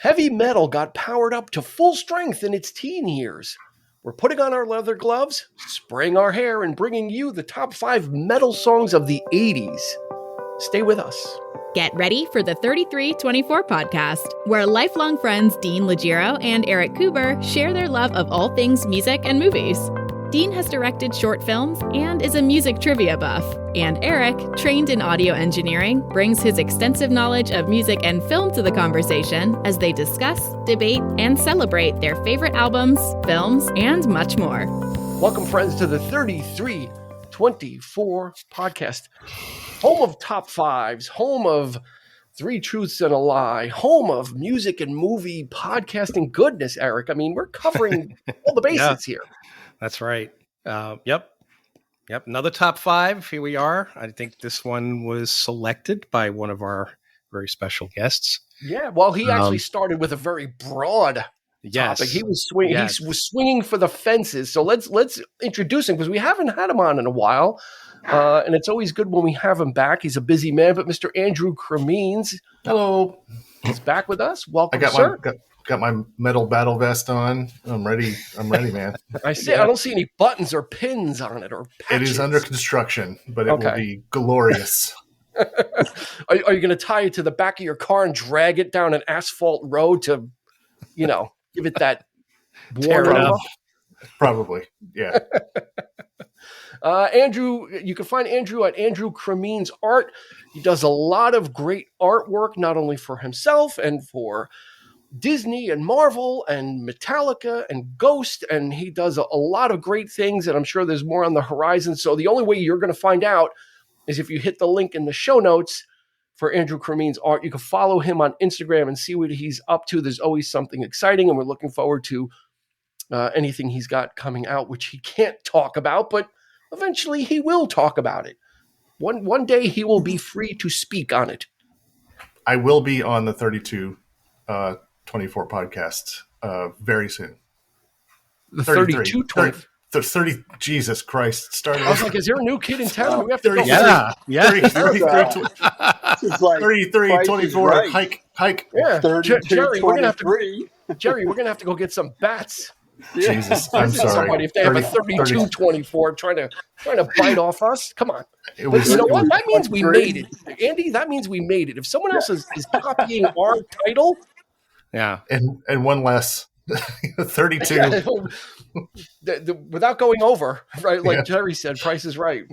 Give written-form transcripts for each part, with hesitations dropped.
Heavy metal got powered up to full strength in its teen years. We're putting on our leather gloves, spraying our hair, and bringing you the top 5 metal songs of the 80s. Stay with us. Get ready for the 3324 podcast, where lifelong friends Dean Legiro and Eric Kuber share their love of all things music and movies. Dean has directed short films and is a music trivia buff. And Eric, trained in audio engineering, brings his extensive knowledge of music and film to the conversation as they discuss, debate, and celebrate their favorite albums, films, and much more. Welcome, friends, to the 3324 podcast. Home of top fives, home of three truths and a lie, home of music and movie podcasting goodness, Eric. I mean, we're covering all the bases here. That's right. Yep. Another top 5. Here we are. I think this one was selected by one of our very special guests. Yeah. Well, he actually started with a very broad topic. He was swinging. Yes. He was swinging for the fences. So let's introduce him because we haven't had him on in a while, and it's always good when we have him back. He's a busy man, but Mr. Andrew Cremines, hello, is back with us. Welcome, I got sir. Got my metal battle vest on. I'm ready, man. I see. I don't see any buttons or pins on it or patches. It is under construction, but it will be glorious. Are you going to tie it to the back of your car and drag it down an asphalt road to, give it that tear it up? Probably, yeah. Andrew, you can find Andrew at Andrew Cremines Art. He does a lot of great artwork, not only for himself and for Disney and Marvel and Metallica and Ghost, and he does a lot of great things, and I'm sure there's more on the horizon. So the only way you're going to find out is if you hit the link in the show notes for Andrew Cremines Art. You can follow him on Instagram and see what he's up to. There's always something exciting, and we're looking forward to anything he's got coming out, which he can't talk about, but eventually he will talk about it. One day he will be free to speak on it. I will be on the 3224 podcast very soon. The 3224. 30, Jesus Christ. I was like, is there a new kid in town? We have to 30, go. Yeah. 24, right. hike. Yeah. 32, Jerry, we're going to have to go get some bats. Jesus, I'm sorry. Somebody, if they have a 32-24 trying to bite off us, come on. But you know what? That means we made it. Andy, that means we made it. If someone else is copying our title. Yeah. And one less. 32. Without going over, right? Like Jerry said, Price is Right.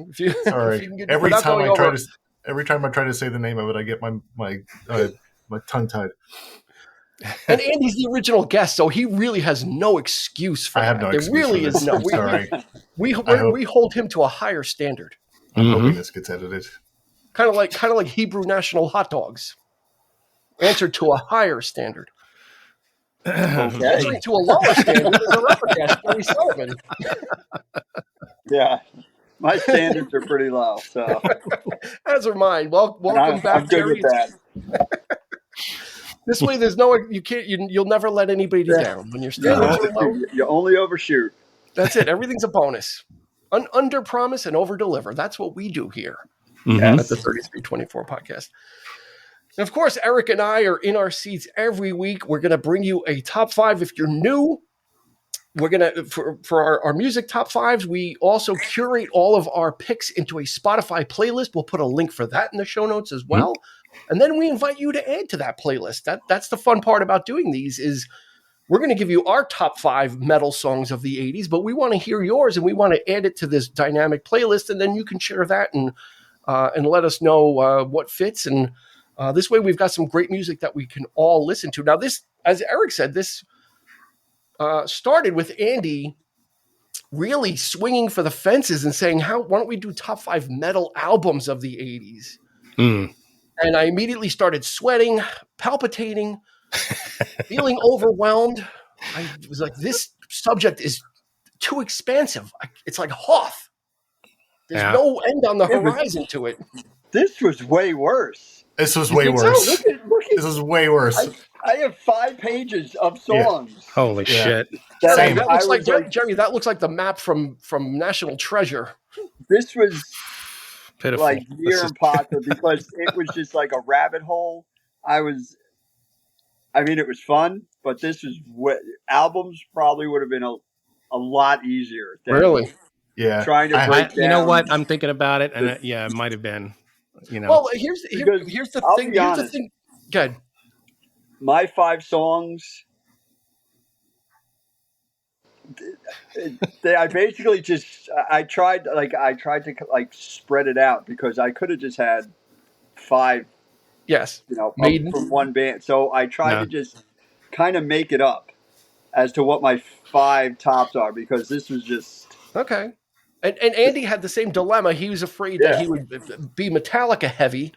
Sorry. Every time I try to say the name of it, I get my tongue tied. And Andy's the original guest, so he really has no excuse for that. I have no excuse. There really is no. Sorry. We hold him to a higher standard. I'm hoping this gets edited. Kind of like Hebrew national hot dogs. Answered to a higher standard. Answering to a lower standard is a rubber guest, Jerry Sullivan. Yeah. My standards are pretty low, so as are mine. Welcome back, I'm good Jerry. with that. This way, there's no you'll never let anybody down when you're standards are low. You only overshoot. That's it. Everything's a bonus. Under promise and over deliver. That's what we do here Mm-hmm. at the 3324 podcast. And of course, Eric and I are in our seats every week. We're going to bring you a top 5. If you're new, we're going to, for our music top 5s, we also curate all of our picks into a Spotify playlist. We'll put a link for that in the show notes as well. Mm-hmm. And then we invite you to add to that playlist. That's the fun part about doing these is we're going to give you our top 5 metal songs of the 80s, but we want to hear yours and we want to add it to this dynamic playlist. And then you can share that and let us know what fits. And this way we've got some great music that we can all listen to. Now this, as Eric said, this started with Andy really swinging for the fences and saying, why don't we do top 5 metal albums of the 80s? Mm. And I immediately started sweating, palpitating, feeling overwhelmed. I was like, this subject is too expansive. It's like Hoth. There's no end on the horizon to it. This was way worse. This was way worse. Look at, this is way worse. I have 5 pages of songs. Yeah. Holy shit. That looks like Jerry, that looks like the map from National Treasure. This was pitiful. Like near impossible because it was just like a rabbit hole. I was I mean, it was fun, but this is what albums probably would have been a lot easier. Than Really? Yeah. Trying to break down. You know what? I'm thinking about it, and it might have been. Well, here's the thing. Here's the thing. Good. My 5 songs. I basically I tried to spread it out because I could have just had 5. Yes. From one band. So I tried to just kind of make it up as to what my 5 tops are because this was just okay. And Andy had the same dilemma. He was afraid that he would be Metallica heavy.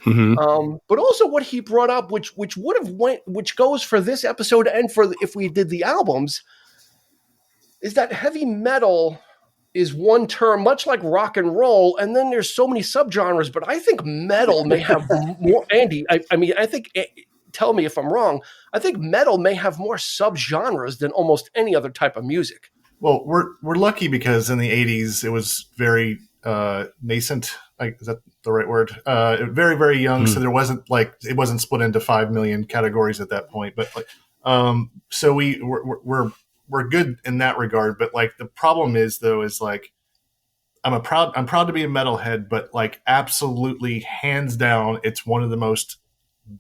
Mm-hmm. But also what he brought up, which goes for this episode and for if we did the albums, is that heavy metal is one term, much like rock and roll, and then there's so many subgenres. But I think metal may have more. Andy, I mean, I think. Tell me if I'm wrong. I think metal may have more subgenres than almost any other type of music. Well, we're lucky because in the 80s it was very nascent. Is that the right word? Very, very young. So there it wasn't split into 5 million categories at that point. But so we're good in that regard. But like the problem is like I'm proud to be a metalhead, but like absolutely hands down, it's one of the most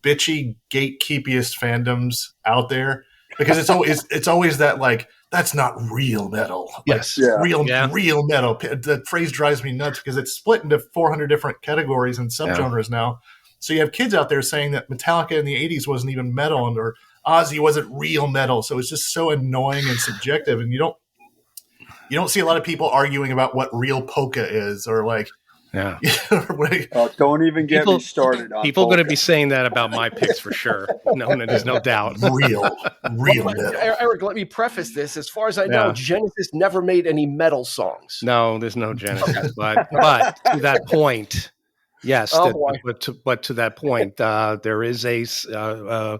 bitchy gatekeepiest fandoms out there because it's always that like that's not real metal. Yes. Real metal. The phrase drives me nuts because it's split into 400 different categories and subgenres now. So you have kids out there saying that Metallica in the 80s wasn't even metal or Ozzy wasn't real metal. So it's just so annoying and subjective. And you don't see a lot of people arguing about what real polka is or like, don't even get me started on people going to be saying that about my picks for sure. No, there's no doubt. Real metal. Eric, let me preface this. As far as I know, Genesis never made any metal songs. No, there's no Genesis. but to that point, yes. But to that point, there is a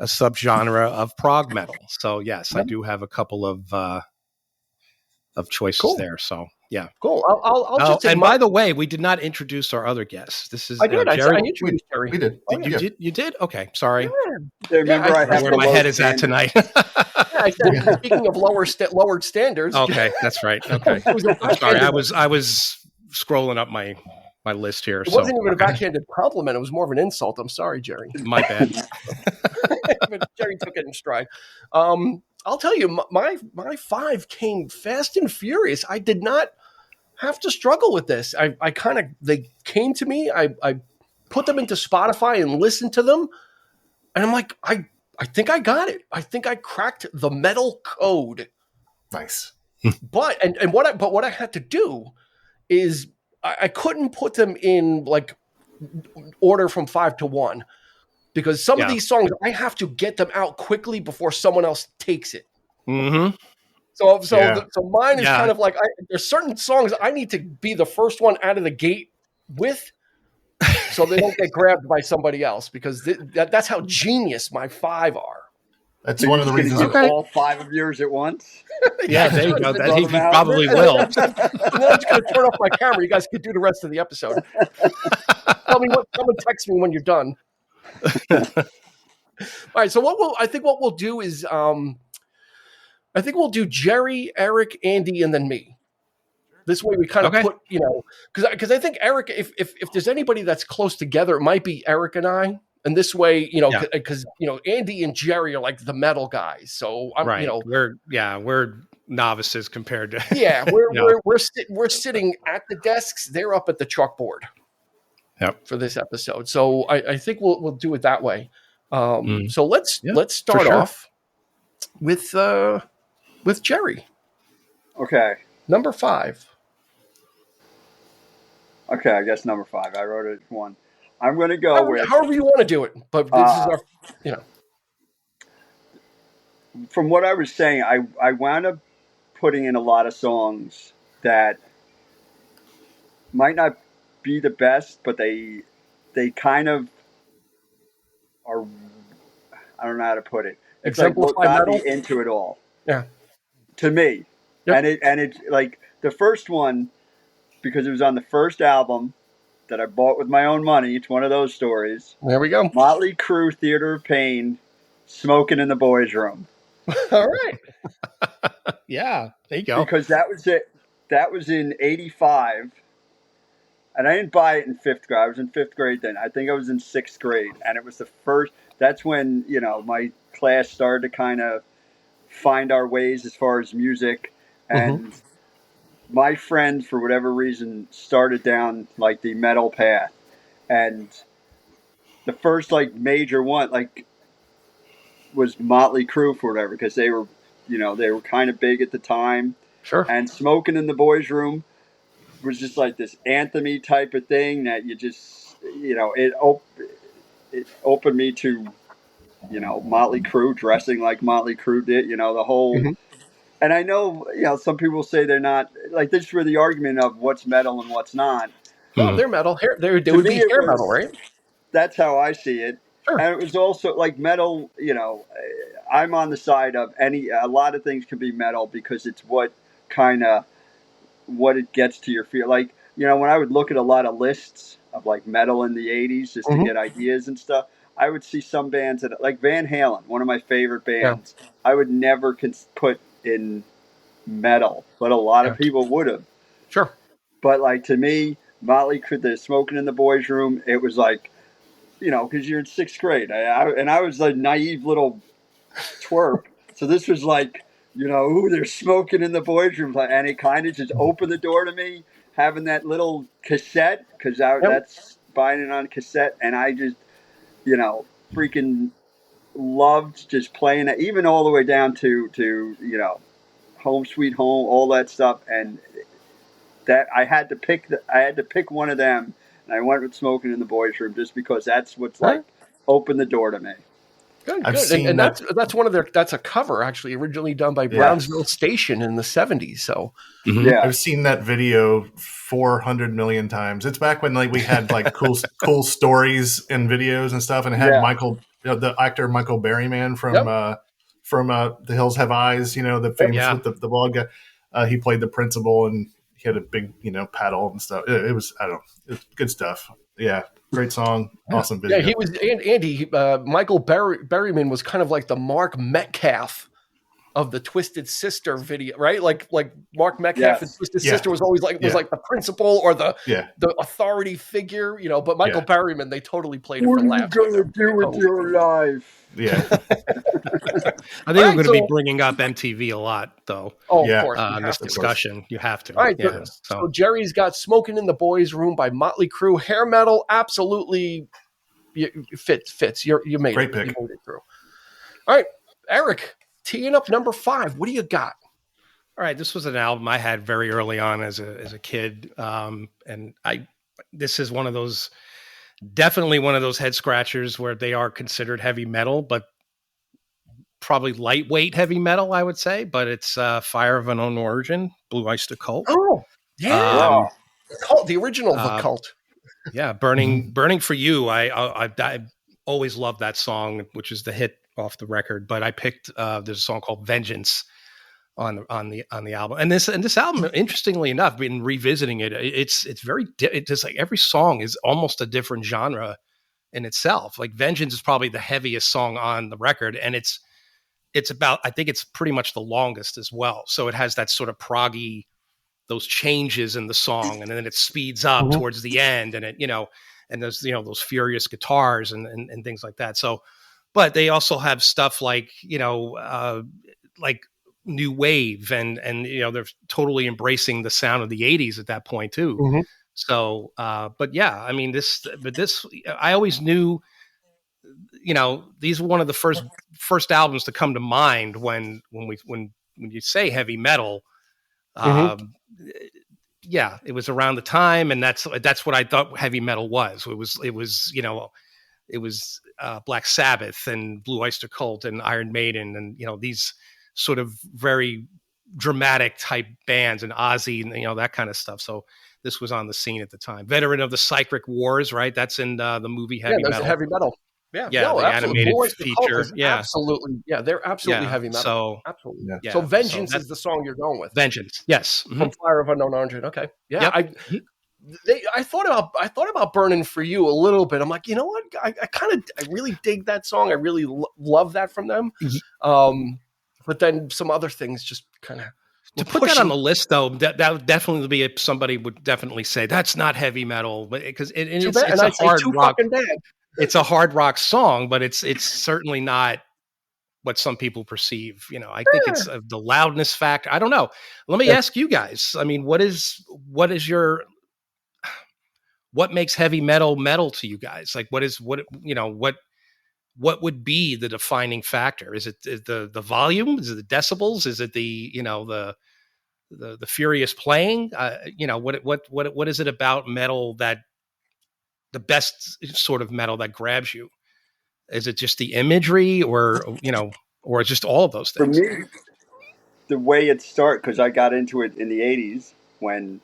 subgenre of prog metal. So yes, I do have a couple of choices there. So. Yeah. Cool. I'll just. And by the way, we did not introduce our other guests. This is. I did. Jerry. I introduced Jerry. We did. You did. Okay. Sorry. Yeah. Remember, I have where my head is at tonight. I said, speaking of lowered standards. Okay, that's right. Okay. I'm sorry. I was scrolling up my list here. It wasn't even a backhanded compliment. It was more of an insult. I'm sorry, Jerry. My bad. But Jerry took it in stride. I'll tell you, my 5 came fast and furious. I did not have to struggle with this. They came to me. I put them into Spotify and listened to them, and I'm like, I think I got it. I think I cracked the metal code. Nice. But what I had to do is I couldn't put them in like order from 5 to 1. Because some of these songs, I have to get them out quickly before someone else takes it. Mm-hmm. So mine is kind of like, there's certain songs I need to be the first one out of the gate with, so they don't get grabbed by somebody else. Because that's how genius my 5 are. That's one of the reasons. All 5 of yours at once. Yeah, there you go. He probably will. I'm just going to turn off my camera. You guys can do the rest of the episode. Someone text me when you're done. All right. So what we'll do is I think we'll do Jerry, Eric, Andy, and then me. This way we kind of put, because I think Eric, if there's anybody that's close together, it might be Eric and I. And this way, because Andy and Jerry are like the metal guys. So we're novices compared to we're sitting at the desks. They're up at the chalkboard. Yep. For this episode. So I think we'll do it that way. So let's start off with Jerry. Okay. Number 5. Okay, I guess number 5. I wrote it 1. I'm going to go with however you want to do it, but this is our, From what I was saying, I wound up putting in a lot of songs that might not be the best, but they kind of are. I don't know how to put it. It's like what got me into it all. Yeah. To me, and it's like the first one because it was on the first album that I bought with my own money. It's one of those stories. There we go. Motley Crue, Theater of Pain, Smoking in the Boys' Room. All right. Yeah, there you go. Because that was it. That was in '85, and I didn't buy it in fifth grade. I was in fifth grade then. I think I was in sixth grade, and it was the first. That's when my class started to kind of find our ways as far as music, and my friend, for whatever reason, started down like the metal path, and the first like major one was Motley Crue for whatever, because they were kind of big at the time. Sure. And Smoking in the Boys' Room was just like this anthem-y type of thing that you just, it opened me to, Motley Crue, dressing like Motley Crue did, the whole. And I know, some people say they're not, like, this is where the argument of what's metal and what's not. Well, they're metal. They would To be me, it hair was- metal, right? That's how I see it. Sure. And it was also like metal, I'm on the side of a lot of things can be metal because it's what it gets to your feel. Like, when I would look at a lot of lists of like metal in the 80s just to get ideas and stuff, I would see some bands that, like Van Halen, one of my favorite bands, I would never put in metal, but a lot of people would have. Sure. But like to me, Motley Crue, the Smoking in the Boys' Room, it was like, because you're in sixth grade, I was a naive little twerp. So this was like, they're smoking in the boys' room, and it kind of just opened the door to me having that little cassette, because that's buying it on cassette, and I just, freaking loved just playing it, even all the way down to Home Sweet Home, all that stuff, and that I had to pick one of them. And I went with Smoking in the Boys' Room just because that's what's opened the door to me. Good, I've good. seen And that- that's one of that's a cover actually originally done by Brownsville Station in the 70s. So Yeah. I've seen that video 400 million times. It's back when we had cool stories and videos and stuff, and it had Michael, the actor Michael Berryman from The Hills Have Eyes, the famous with the bald guy. He played the principal, and he had a big paddle and stuff. It was it was good stuff. Yeah, great song, awesome video. Yeah, he was Andy. Michael Berryman was kind of like the Mark Metcalf of the Twisted Sister video, right? Like Mark Metcalf and Twisted Sister was always like the principal or the authority figure, But Michael Berryman, they totally played it for laughs. What are you gonna do with your life? Yeah, I think we're going to be bringing up MTV a lot, though. Oh, of course. In this discussion, you have to. All right, so Jerry's got "Smoking in the Boys' Room" by Motley Crue. Hair metal, absolutely fits. You made Great it. pick. You made it through. This right, Eric, teeing up number 5. What do you got? All right, this was an album I had very early on as a kid, and this is definitely one of those head scratchers where they are considered heavy metal, but probably lightweight heavy metal, I would say. But it's Fire of Unknown Origin, Blue Oyster Cult. Oh, yeah, the original The Cult. Yeah, Burning for You. I always loved that song, which is the hit off the record. But I picked there's a song called Vengeance on the album, and this album, interestingly enough, been revisiting it. It's just like every song is almost a different genre in itself. Like Vengeance is probably the heaviest song on the record, and it's about, I think it's pretty much the longest as well. So it has that sort of proggy, those changes in the song, and then it speeds up towards the end, and it and there's those furious guitars and things like that. So, but they also have stuff like like new wave and they're totally embracing the sound of the 80s at that point too. So but yeah, I mean this I always knew these were one of the first albums to come to mind when you say heavy metal. Yeah, it was around the time, and that's what I thought heavy metal was. It was Black Sabbath and Blue Oyster Cult and Iron Maiden and these sort of very dramatic type bands and Ozzy and that kind of stuff. So this was on the scene at the time. Veteran of the Psychic Wars, right? That's in the movie Heavy Metal. Heavy Metal. Yeah, the animated feature. Yeah, absolutely. Yeah, they're absolutely heavy metal. So absolutely. Yeah. So Vengeance is the song you're going with. Vengeance, yes. From Fire of Unknown Origin. Okay. Yeah. Yep. I thought about Burning for You a little bit. I'm like, you know what? I really dig that song. I really love that from them. But then some other things just kind of to put that on the list, though, that would definitely be somebody would definitely say that's not heavy metal, because it's a hard rock. It's a hard rock song, but it's certainly not what some people perceive. I think it's the loudness factor. I don't know. Let me ask you guys. I mean, what makes heavy metal to you guys? Like, what would be the defining factor? Is it the volume? Is it the decibels? Is it the furious playing? What is it about metal that the best sort of metal that grabs you? Is it just the imagery, or just all of those things? For me, the way it started, because I got into it in the 80s when,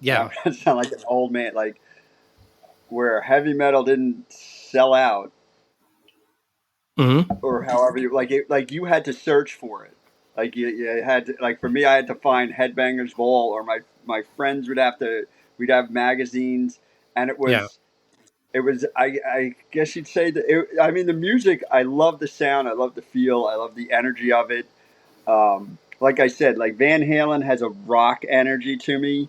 I sound like an old man, like where heavy metal didn't sell out, or however you like you had to search for it. Like you had to, like for me, I had to find Headbangers Ball, or my friends we'd have magazines, and it was. It was, I guess you'd say that. I mean, the music. I love the sound. I love the feel. I love the energy of it. Like I said, like Van Halen has a rock energy to me,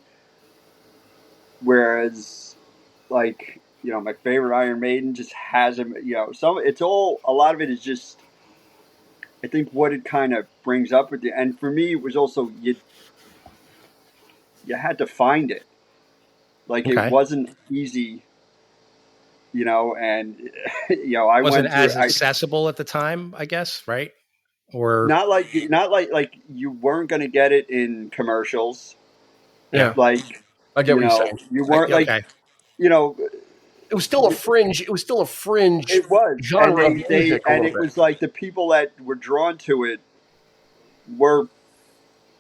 whereas, like my favorite Iron Maiden just has a a lot of it is just. I think what it kind of brings up with you, and for me, it was also you had to find it. Like it wasn't easy. And I wasn't as accessible at the time, I guess, right? Or not like you weren't going to get it in commercials. Yeah, like I get what you're saying. You weren't it was still a fringe. It was still a fringe. It was genre of music, and it was like the people that were drawn to it were,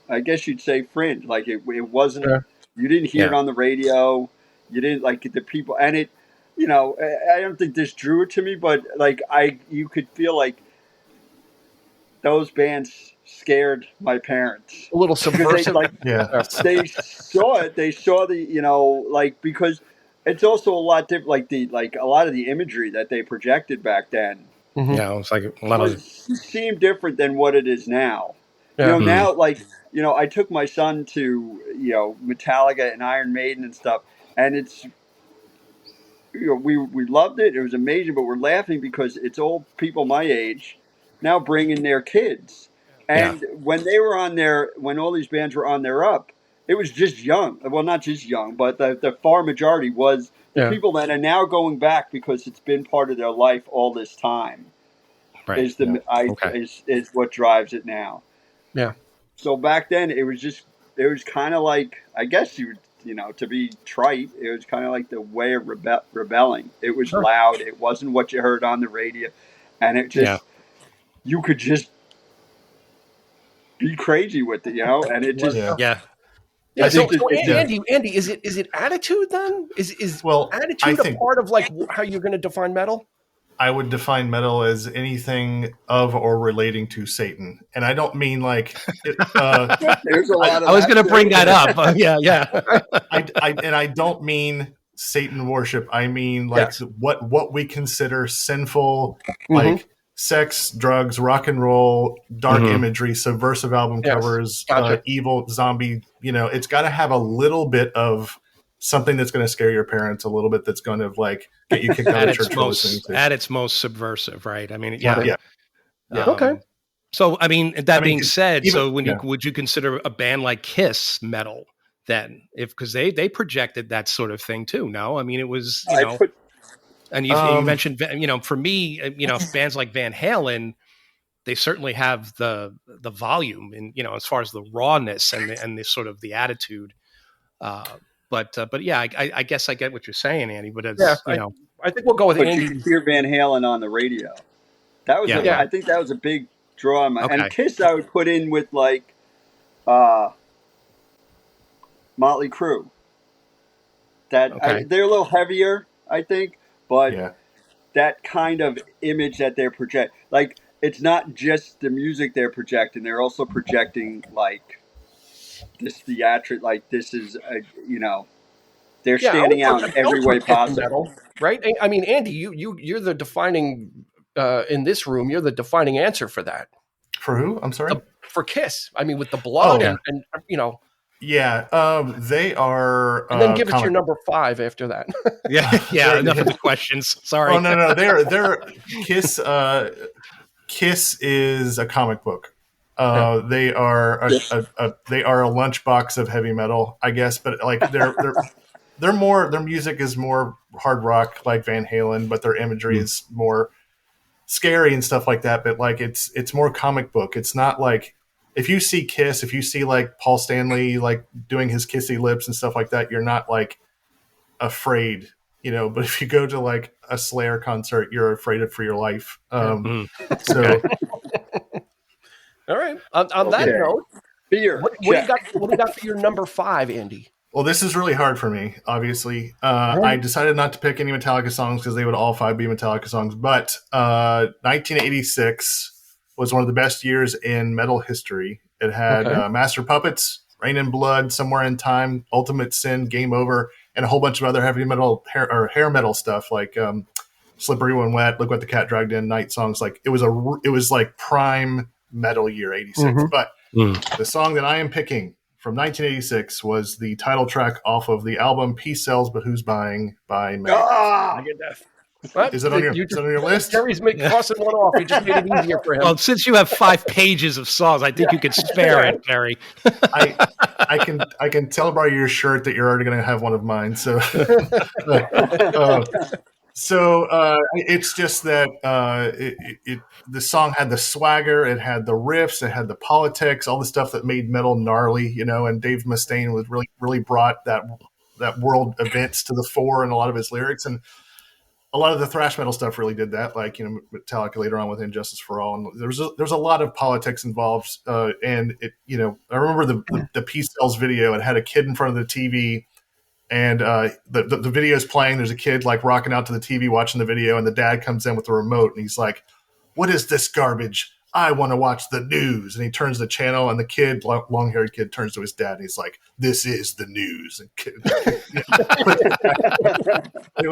I guess you'd say, fringe. Like it wasn't. Yeah. You didn't hear it on the radio. You didn't like the people, and it. I don't think this drew it to me, but like you could feel like those bands scared my parents. A little subversive. They saw it. They saw the because it's also a lot different. Like a lot of the imagery that they projected back then. Mm-hmm. Yeah, it was like a lot of seemed different than what it is now. Yeah. Now I took my son to Metallica and Iron Maiden and stuff, and it's. We loved it. It was amazing, but we're laughing because it's all people my age now bringing their kids. And when they were when all these bands were on their up, it was just young. Well, not just young, but the far majority was the people that are now going back because it's been part of their life all this time. Right. Is what drives it now. Yeah. So back then it was kind of like, I guess to be trite, it was kind of like the way of rebelling. It was loud. It wasn't what you heard on the radio. And it just, you could just be crazy with it, and it just, So Andy, is it attitude then? Is attitude a part of like how you're going to define metal? I would define metal as anything of or relating to Satan, and I don't mean like. There's a lot. I was going to bring that up. I don't mean Satan worship. I mean like what we consider sinful, like sex, drugs, rock and roll, dark imagery, subversive album covers, evil zombie. It's got to have a little bit of something that's going to scare your parents, a little bit that's going to like get you kicked out of church. At its most subversive, right? I mean, okay. So, I mean, being said, would you consider a band like Kiss metal then? Because they projected that sort of thing too. No, I mean, it was and you mentioned for me, bands like Van Halen, they certainly have the volume and as far as the rawness and the sort of the attitude. But yeah, I guess I get what you're saying, Andy. But I think we'll go with Andy. You could hear Van Halen on the radio. That was I think that was a big draw. And Kiss I would put in with like Motley Crue. They're a little heavier, I think, but that kind of image that they're projecting, like it's not just the music they're projecting; they're also projecting like this theatric, like this is They're Yeah, standing I out would in every way possible. metal, right? I mean, Andy, you're the defining in this room. You're the defining answer for that. For who? I'm sorry. For Kiss. I mean, with the blood yeah. and you know. Yeah, they are. And then give us your number 5 after that. yeah. Enough of the questions. Sorry. Oh no, they're Kiss. Kiss is a comic book. They are a lunchbox of heavy metal, I guess. But like they're more. Their music is more hard rock, like Van Halen, but their imagery is more scary and stuff like that. But like it's more comic book. It's not like. If you see Kiss, if you see like Paul Stanley like doing his kissy lips and stuff like that, you're not like afraid, you know. But if you go to like a Slayer concert, you're afraid for your life. So, all right. On that note, Beer. what do you got for your number 5, Andy? Well, this is really hard for me. Obviously, I decided not to pick any Metallica songs because they would all 5 be Metallica songs. But 1986. Was one of the best years in metal history. It had Master Puppets, Rain and Blood, Somewhere in Time, Ultimate Sin, Game Over, and a whole bunch of other heavy metal hair metal stuff like Slippery When Wet, Look What the Cat Dragged In, Night Songs. Like it was like prime metal year 86. But the song that I am picking from 1986 was the title track off of the album Peace Sells But Who's Buying by Megadeth. What? Is it on your list? Jerry's crossing one off. He just made it easier for him. Well, since you have 5 pages of songs, I think you could spare it, Jerry. I can tell by your shirt that you're already going to have one of mine. So, it's just that the song had the swagger, it had the riffs, it had the politics, all the stuff that made metal gnarly, you know. And Dave Mustaine was really brought that world events to the fore in a lot of his lyrics. And a lot of the thrash metal stuff really did that, like, you know, Metallica later on with Injustice for All, and there's a lot of politics involved. And it, you know, I remember the Peace Sells video. It had a kid in front of the TV, and the video is playing. There's a kid like rocking out to the TV watching the video, and the dad comes in with the remote, and he's like, "What is this garbage? I want to watch the news." And he turns the channel, and the kid, long-haired kid, turns to his dad, and he's like, "This is the news." And it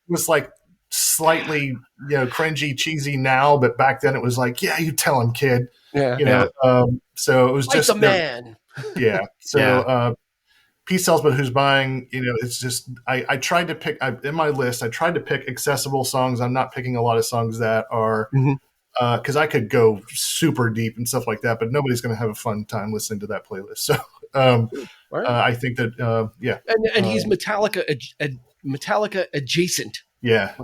was like slightly, you know, cringy, cheesy now, but back then it was like, yeah, you tell him, kid. Yeah. You know, so it was like just the man. Yeah. So Peace Sells But Who's Buying, you know, it's just I tried to pick in my list, I tried to pick accessible songs. I'm not picking a lot of songs that are because I could go super deep and stuff like that, but nobody's going to have a fun time listening to that playlist. So I think that and he's Metallica adjacent. Yeah,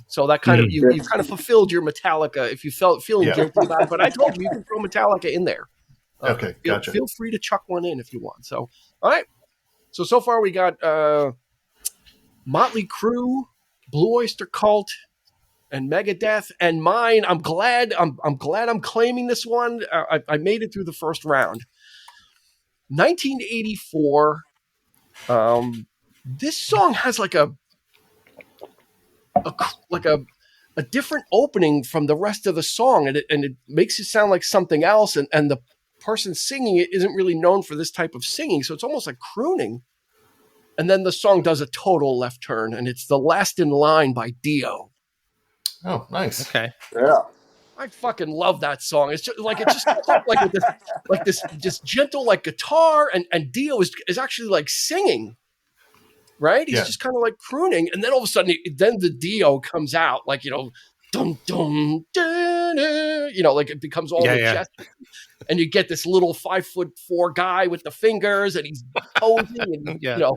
so that kind of you kind of fulfilled your Metallica if you feeling guilty about it. But I told you can throw Metallica in there. Okay, gotcha. Feel free to chuck one in if you want. So all right. So far we got Motley Crue, Blue Oyster Cult, and Megadeth, and mine. I'm glad I'm claiming this one. I made it through the first round. 1984. This song has like a different opening from the rest of the song, and it makes it sound like something else, and the person singing it isn't really known for this type of singing, so it's almost like crooning. And then the song does a total left turn, and it's The Last in Line by Dio. Oh, nice. Okay. Yeah. I fucking love that song. It's just like with this just gentle like guitar, and Dio is actually like singing. Right? He's just kind of like crooning. And then all of a sudden, then the Dio comes out like, you know, dum, dum, dun, dun, you know, like it becomes all majestic. And you get this little 5'4" guy with the fingers, and he's posing, and you know,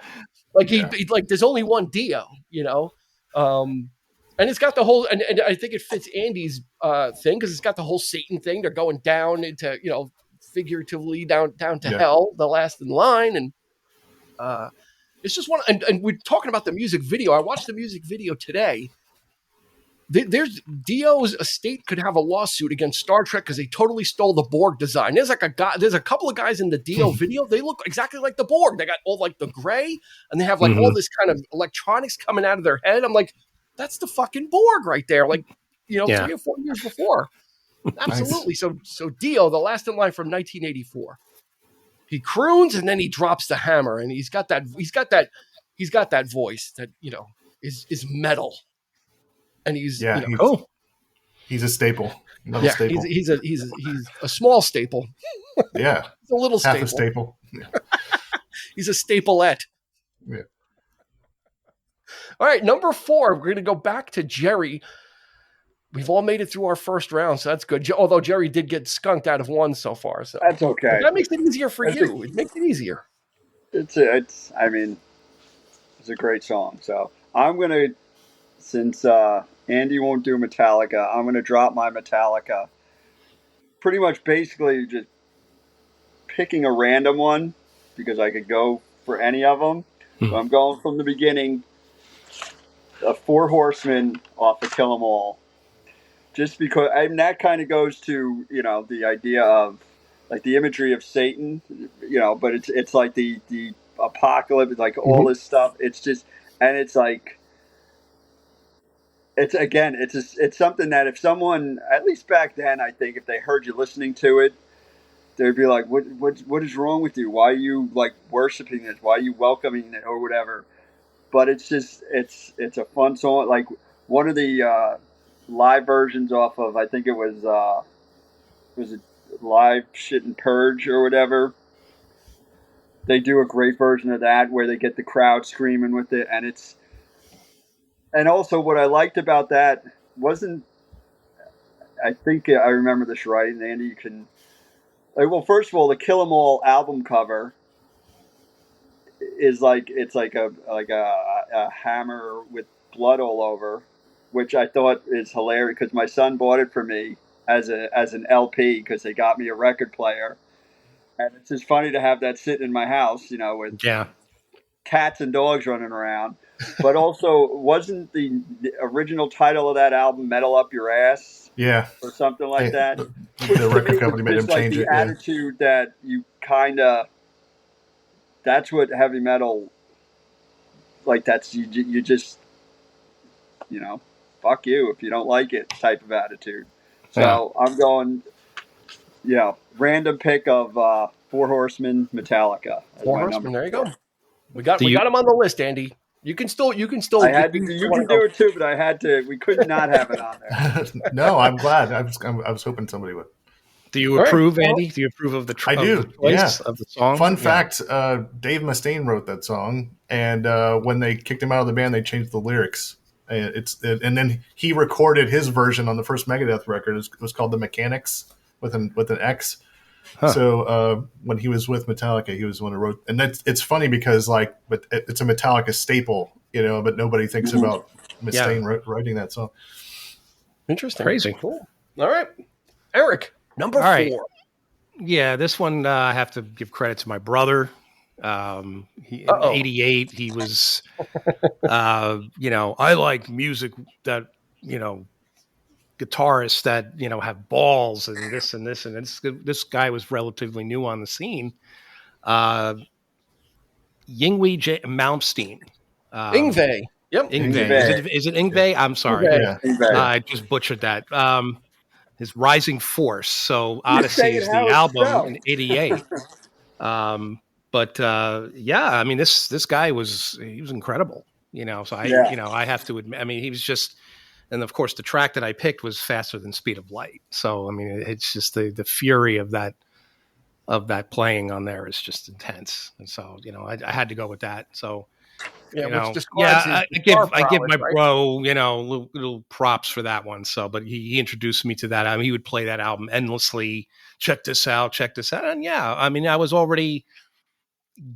like he like there's only one Dio, you know. And it's got the whole, and I think it fits Andy's thing because it's got the whole Satan thing. They're going down into, you know, figuratively down to hell, the last in line. And it's just one, and we're talking about the music video. I watched the music video today. There's Dio's estate could have a lawsuit against Star Trek because they totally stole the Borg design. There's a couple of guys in the Dio video. They look exactly like the Borg. They got all like the gray, and they have like all this kind of electronics coming out of their head. I'm like, that's the fucking Borg right there. Like, you know, 3 or 4 years before. Absolutely. Nice. So Dio, The Last in Line from 1984. He croons and then he drops the hammer, and he's got that he's got that voice that, is metal. And he's, Oh, he's a staple. Another yeah, staple. he's a small staple. Yeah. He's a little Half staple. a staple. Yeah. He's a stapleette. Yeah. All right, number 4, we're going to go back to Jerry. We've all made it through our first round, so that's good. Although Jerry did get skunked out of 1 so far. So That's okay. But that makes it easier for you. It makes it easier. It's I mean, it's a great song. So I'm going to, since Andy won't do Metallica, I'm going to drop my Metallica. Pretty much basically just picking a random one because I could go for any of them. So I'm going from the beginning, Four Horsemen off of Kill 'Em All. Just because, and that kind of goes to, the idea of like the imagery of Satan, but it's like the apocalypse, like all this stuff. It's just, and it's like, it's something that if someone, at least back then, I think if they heard you listening to it, they'd be like, what is wrong with you? Why are you like worshiping this? Why are you welcoming it or whatever? But it's just, it's a fun song. Like one of the live versions off of, I think it was it Live Shit and Purge or whatever. They do a great version of that where they get the crowd screaming with it. And also what I liked about that wasn't, I think I remember this right, and Andy, you can, well, first of all, the Kill 'Em All album cover is like, it's like a hammer with blood all over, which I thought is hilarious because my son bought it for me as an LP because they got me a record player, and it's just funny to have that sitting in my house, with cats and dogs running around. But also, wasn't the original title of that album "Metal Up Your Ass"? Yeah, or something like that. The record company made him change it. The attitude that you that's what heavy metal, like that's you just, fuck you if you don't like it type of attitude. So I'm going, random pick of Four Horsemen, Metallica. Four Horsemen, there you go. We got him on the list, Andy. You can still. You can do it too, but I had to. We could not have it on there. No, I'm glad. I was hoping somebody would. Do you approve, Andy? Do you approve of the choice of the song? Fun fact: Dave Mustaine wrote that song, and when they kicked him out of the band, they changed the lyrics. And then he recorded his version on the first Megadeth record. It was called "The Mechanics" with an X. Huh. So when he was with Metallica, he was the one who wrote, and it's funny because but it's a Metallica staple, but nobody thinks about Mustaine writing that song. Interesting, crazy, cool. All right, Eric, number 4. Right. Yeah, this one I have to give credit to my brother. In '88, he was, I like music that guitarists that have balls and this and this, and this guy was relatively new on the scene. Yngwie Malmsteen. Yngwie. Yep. Yngwie. Is it Yngwie? Yeah. I'm sorry. I just butchered that. His Rising Force. So Odyssey is the album in '88. But I mean, this guy was incredible. So I have to admit. I mean, he was just. And of course, the track that I picked was Faster Than Speed of Light. So I mean, it's just the fury of that playing on there is just intense. And so I had to go with that. So I give my bro little props for that one. So, but he introduced me to that. I mean, he would play that album endlessly. Check this out, and I mean, I was already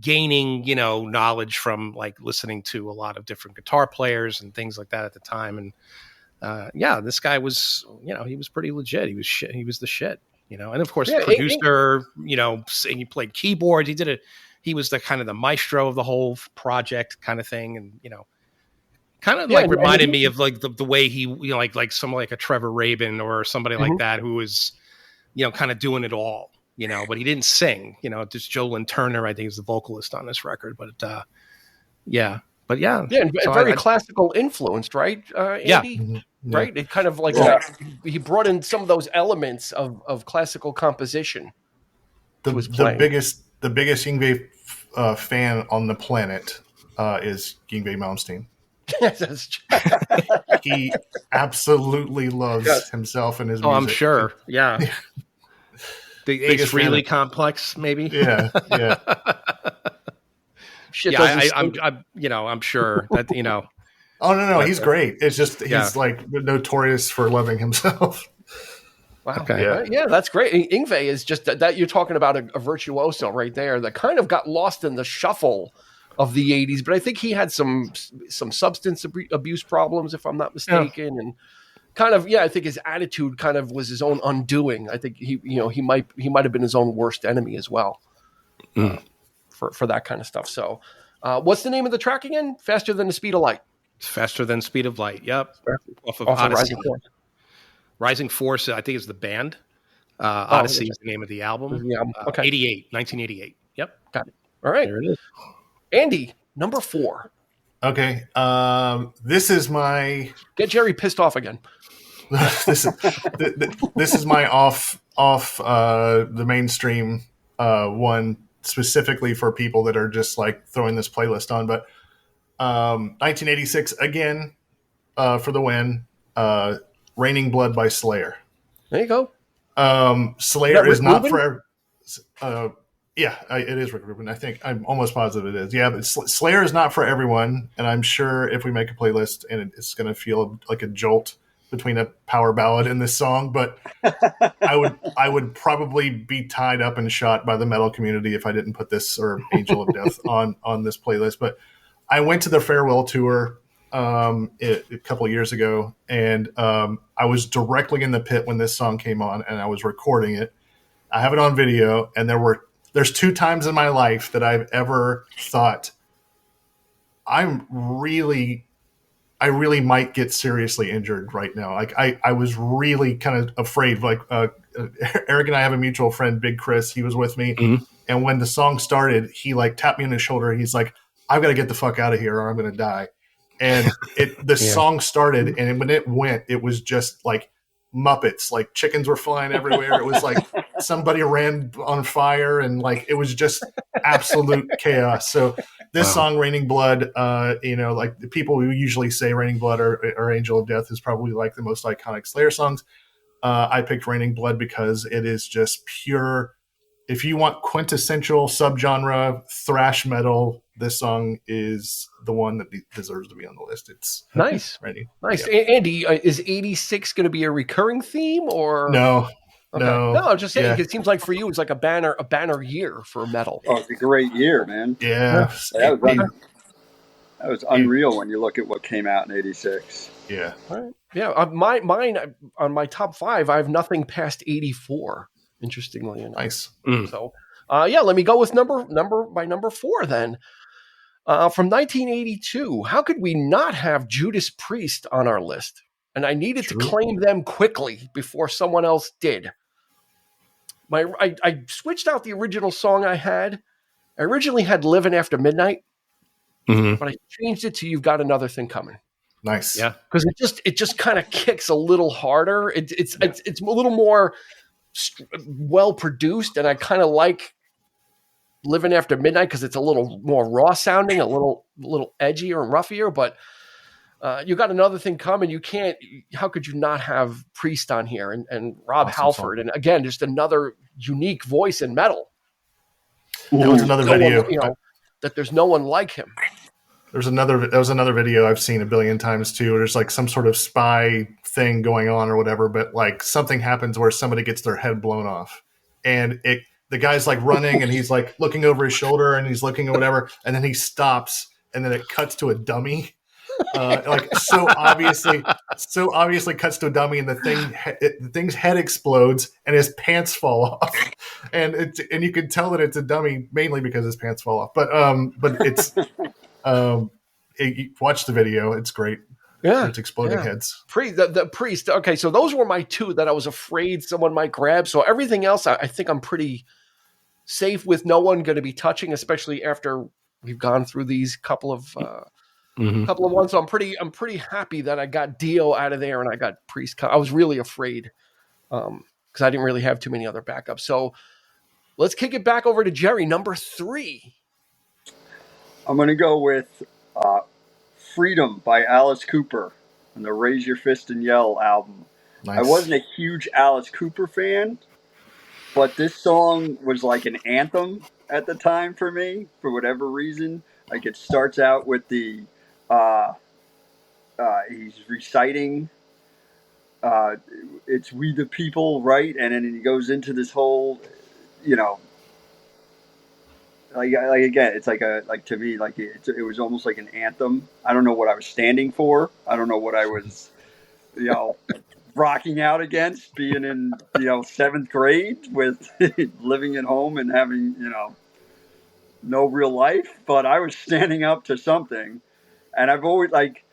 gaining knowledge from like listening to a lot of different guitar players and things like that at the time. And this guy was, he was pretty legit. He was shit. He was the shit, and of course, producer, and he played keyboards. He was the kind of the maestro of the whole project kind of thing. And, kind of reminded me of like the way he, like someone like a Trevor Rabin or somebody like that, who was, kind of doing it all, but he didn't sing, just Joe Turner, I think is the vocalist on this record, but so very classical influenced, right? Andy? Mm-hmm. Right. It kind of he brought in some of those elements of classical composition. The biggest Yngwie fan on the planet is Yngwie Malmsteen. Yes, that's true. He absolutely loves himself and his music. Oh, I'm sure. Yeah. The Ace Biggest fan Frehley of- complex, maybe. Yeah, yeah. Shit Yeah, doesn't I'm sure that Oh no, he's great. It's just he's Yeah. like notorious for loving himself. Wow. Okay. Yeah, that's great. Yngwie is just that you're talking about a virtuoso right there that kind of got lost in the shuffle of the 80s, but I think he had some substance abuse problems, if I'm not mistaken, and kind of I think his attitude kind of was his own undoing. I think he might have been his own worst enemy as well for that kind of stuff. So, what's the name of the track again? Faster Than the Speed of Light. Faster Than Speed of Light. Yep. Off of Also Odyssey. Rising Force. Rising Force, I think, is the band. Odyssey is the name of the album. Okay. 1988. Yep. Got it. All right. There it is. Andy, number 4. Okay, this is my Get Jerry pissed off again. this is my off the mainstream one specifically for people that are just like throwing this playlist on. But 1986 again for the win. Raining Blood by Slayer. There you go. Slayer is not Rubin? for. It is Rick Rubin. I think I'm almost positive it is. Yeah, but Slayer is not for everyone, and I'm sure if we make a playlist, and it's going to feel like a jolt between a power ballad and this song, but I would probably be tied up and shot by the metal community if I didn't put this or Angel of Death on this playlist. But I went to the farewell tour a couple of years ago, and I was directly in the pit when this song came on, and I was recording it. I have it on video, and there's 2 times in my life that I've ever thought I really might get seriously injured right now. Like I was really kind of afraid. Like Eric and I have a mutual friend, Big Chris. He was with me, and when the song started, he like tapped me on the shoulder. He's like, "I've got to get the fuck out of here, or I'm going to die." And the song started, and when it went, it was just like Muppets. Like chickens were flying everywhere. It was like somebody ran on fire, and like it was just absolute chaos. So this song, Raining Blood, like the people who usually say Raining Blood or Angel of Death is probably like the most iconic Slayer songs. I picked Raining Blood because it is just pure. If you want quintessential subgenre thrash metal, this song is the one that deserves to be on the list. It's nice. Ready. Nice. Yeah. Andy, is 86 going to be a recurring theme or no? Okay. No, I'm just saying. It seems like for you, it's like a banner year for metal. Oh, it's a great year, man. Yeah, that was unreal when you look at what came out in '86. Yeah, right. Yeah. Mine on my top 5, I have nothing past 84. Interestingly enough. Nice. So, let me go with number 4 then. From 1982, how could we not have Judas Priest on our list? And I needed to claim them quickly before someone else did. I switched out the original song I had. I originally had Living After Midnight, but I changed it to You've Got Another Thing Coming. Nice. Yeah. Because it just kind of kicks a little harder. It's a little more well produced, and I kind of like Living After Midnight because it's a little more raw sounding, a little edgier and roughier. But you got Another Thing Coming. You can't. How could you not have Priest on here and Rob Halford? And again, just another unique voice in metal. There was another video. That there's no one like him. There was another video I've seen a billion times too. Where there's like some sort of spy thing going on or whatever, but like something happens where somebody gets their head blown off, and the guy's like running and he's like looking over his shoulder and he's looking or whatever, and then he stops and then it cuts to a dummy. So obviously cuts to a dummy, and the thing's head explodes and his pants fall off, and you can tell that it's a dummy mainly because his pants fall off. But it's watch the video; it's great. Yeah, it's exploding heads. The Priest. Okay, so those were my 2 that I was afraid someone might grab. So everything else, I think I'm pretty safe with. No one going to be touching, especially after we've gone through these couple of ones. So I'm pretty happy that I got Dio out of there and I got Priest. I was really afraid because I didn't really have too many other backups. So let's kick it back over to Jerry. Number 3. I'm going to go with Freedom by Alice Cooper on the Raise Your Fist and Yell album. Nice. I wasn't a huge Alice Cooper fan, but this song was like an anthem at the time for me, for whatever reason. Like it starts out with the he's reciting it's "We the People," right? And then he goes into this whole, you know, like again, it's like to me, like it was almost like an anthem. I don't know what I was standing for. I don't know what I was, rocking out against, being in 7th grade with living at home and having no real life. But I was standing up to something, and I've always like.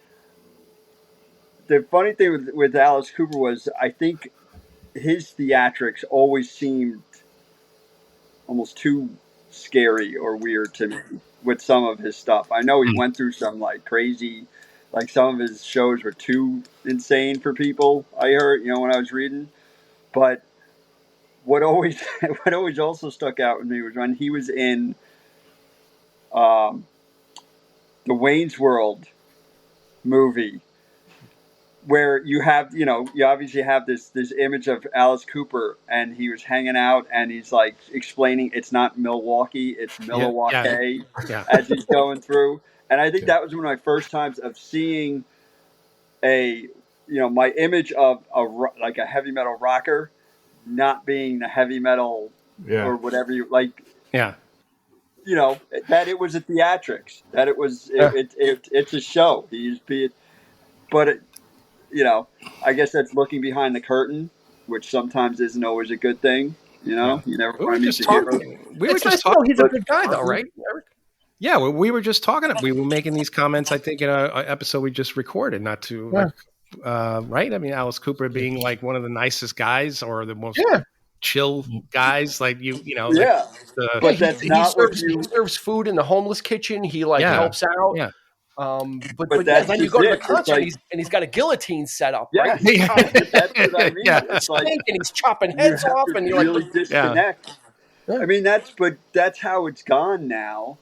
The funny thing with Alice Cooper was I think his theatrics always seemed almost too scary or weird to me with some of his stuff. I know he went through some like crazy, like some of his shows were too insane for people. I heard, when I was reading, but what always also stuck out with me was when he was in the Wayne's World movie, where you have, you obviously have this image of Alice Cooper, and he was hanging out, and he's like explaining it's not Milwaukee, it's Milwaukee, as he's going through. And I think that was one of my first times of seeing my image of a heavy metal rocker not being the heavy metal or whatever you like. Yeah. That it was a theatrics, that it was it's a show. I guess that's looking behind the curtain, which sometimes isn't always a good thing. You never want to meet the hero. We were just talking. He's a good guy, though, right, Eric? Yeah, we were just talking. We were making these comments, I think, in an episode we just recorded, not too right? I mean, Alice Cooper being like one of the nicest guys or the most chill guys, like but that's not what he serves food in the homeless kitchen. He helps out. Yeah. But then you go to the concert and he's got a guillotine set up, right? That's what I mean. It's like, and he's chopping heads off, and you're really disconnect. Yeah. I mean, that's how it's gone now.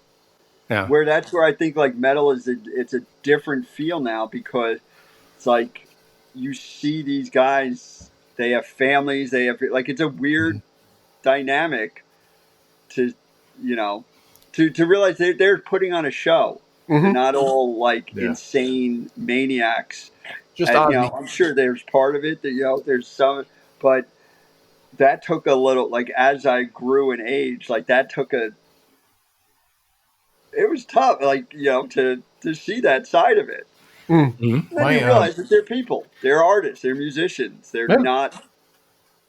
Yeah. Where I think like metal it's a different feel now, because it's like you see these guys, they have families, they have like it's a weird dynamic to realize they're putting on a show. They're not all like insane maniacs. Just I'm sure there's part of it that there's some, but that took a little, like, as I grew in age, like that took it was tough, like to see that side of it. Mm-hmm. And then you realize that they're people, they're artists, they're musicians, they're not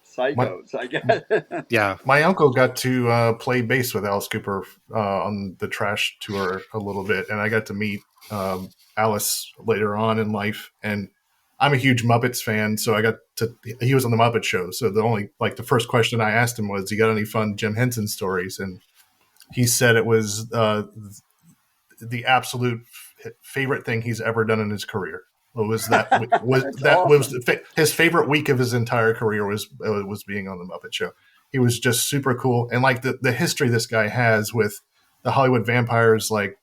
psychos, I guess. Yeah. My uncle got to play bass with Alice Cooper on the Trash tour a little bit, and I got to meet Alice later on in life. And I'm a huge Muppets fan, so he was on the Muppet Show. So the first question I asked him was, "You got any fun Jim Henson stories?" And he said it was the absolute favorite thing he's ever done in his career. Was his favorite week of his entire career was being on the Muppet Show. He was just super cool, and like the history this guy has with the Hollywood vampires. Like,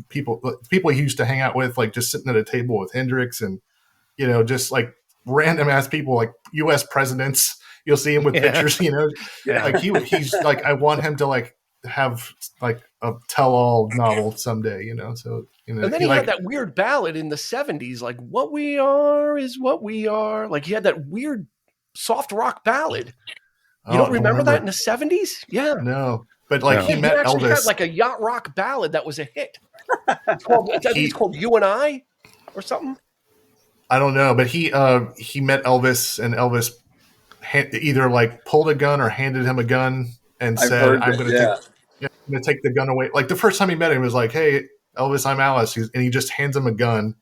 people he used to hang out with, like just sitting at a table with Hendrix, and just like random ass people, like U.S. presidents. You'll see him with pictures. Like he's like, I want him to like have like a tell-all novel someday. So. And then he had that weird ballad in the 70s, like "What We Are Is What We Are." Like he had that weird soft rock ballad. You don't remember that in the 70s? Yeah. No. But like he met actually Elvis. Had like a yacht rock ballad that was a hit. It's called "You and I" or something. I don't know, but he met Elvis, and Elvis either like pulled a gun or handed him a gun and said, "I'm going to take the gun away." Like the first time he met him, he was like, "Hey, Elvis, I'm Alice," and he just hands him a gun,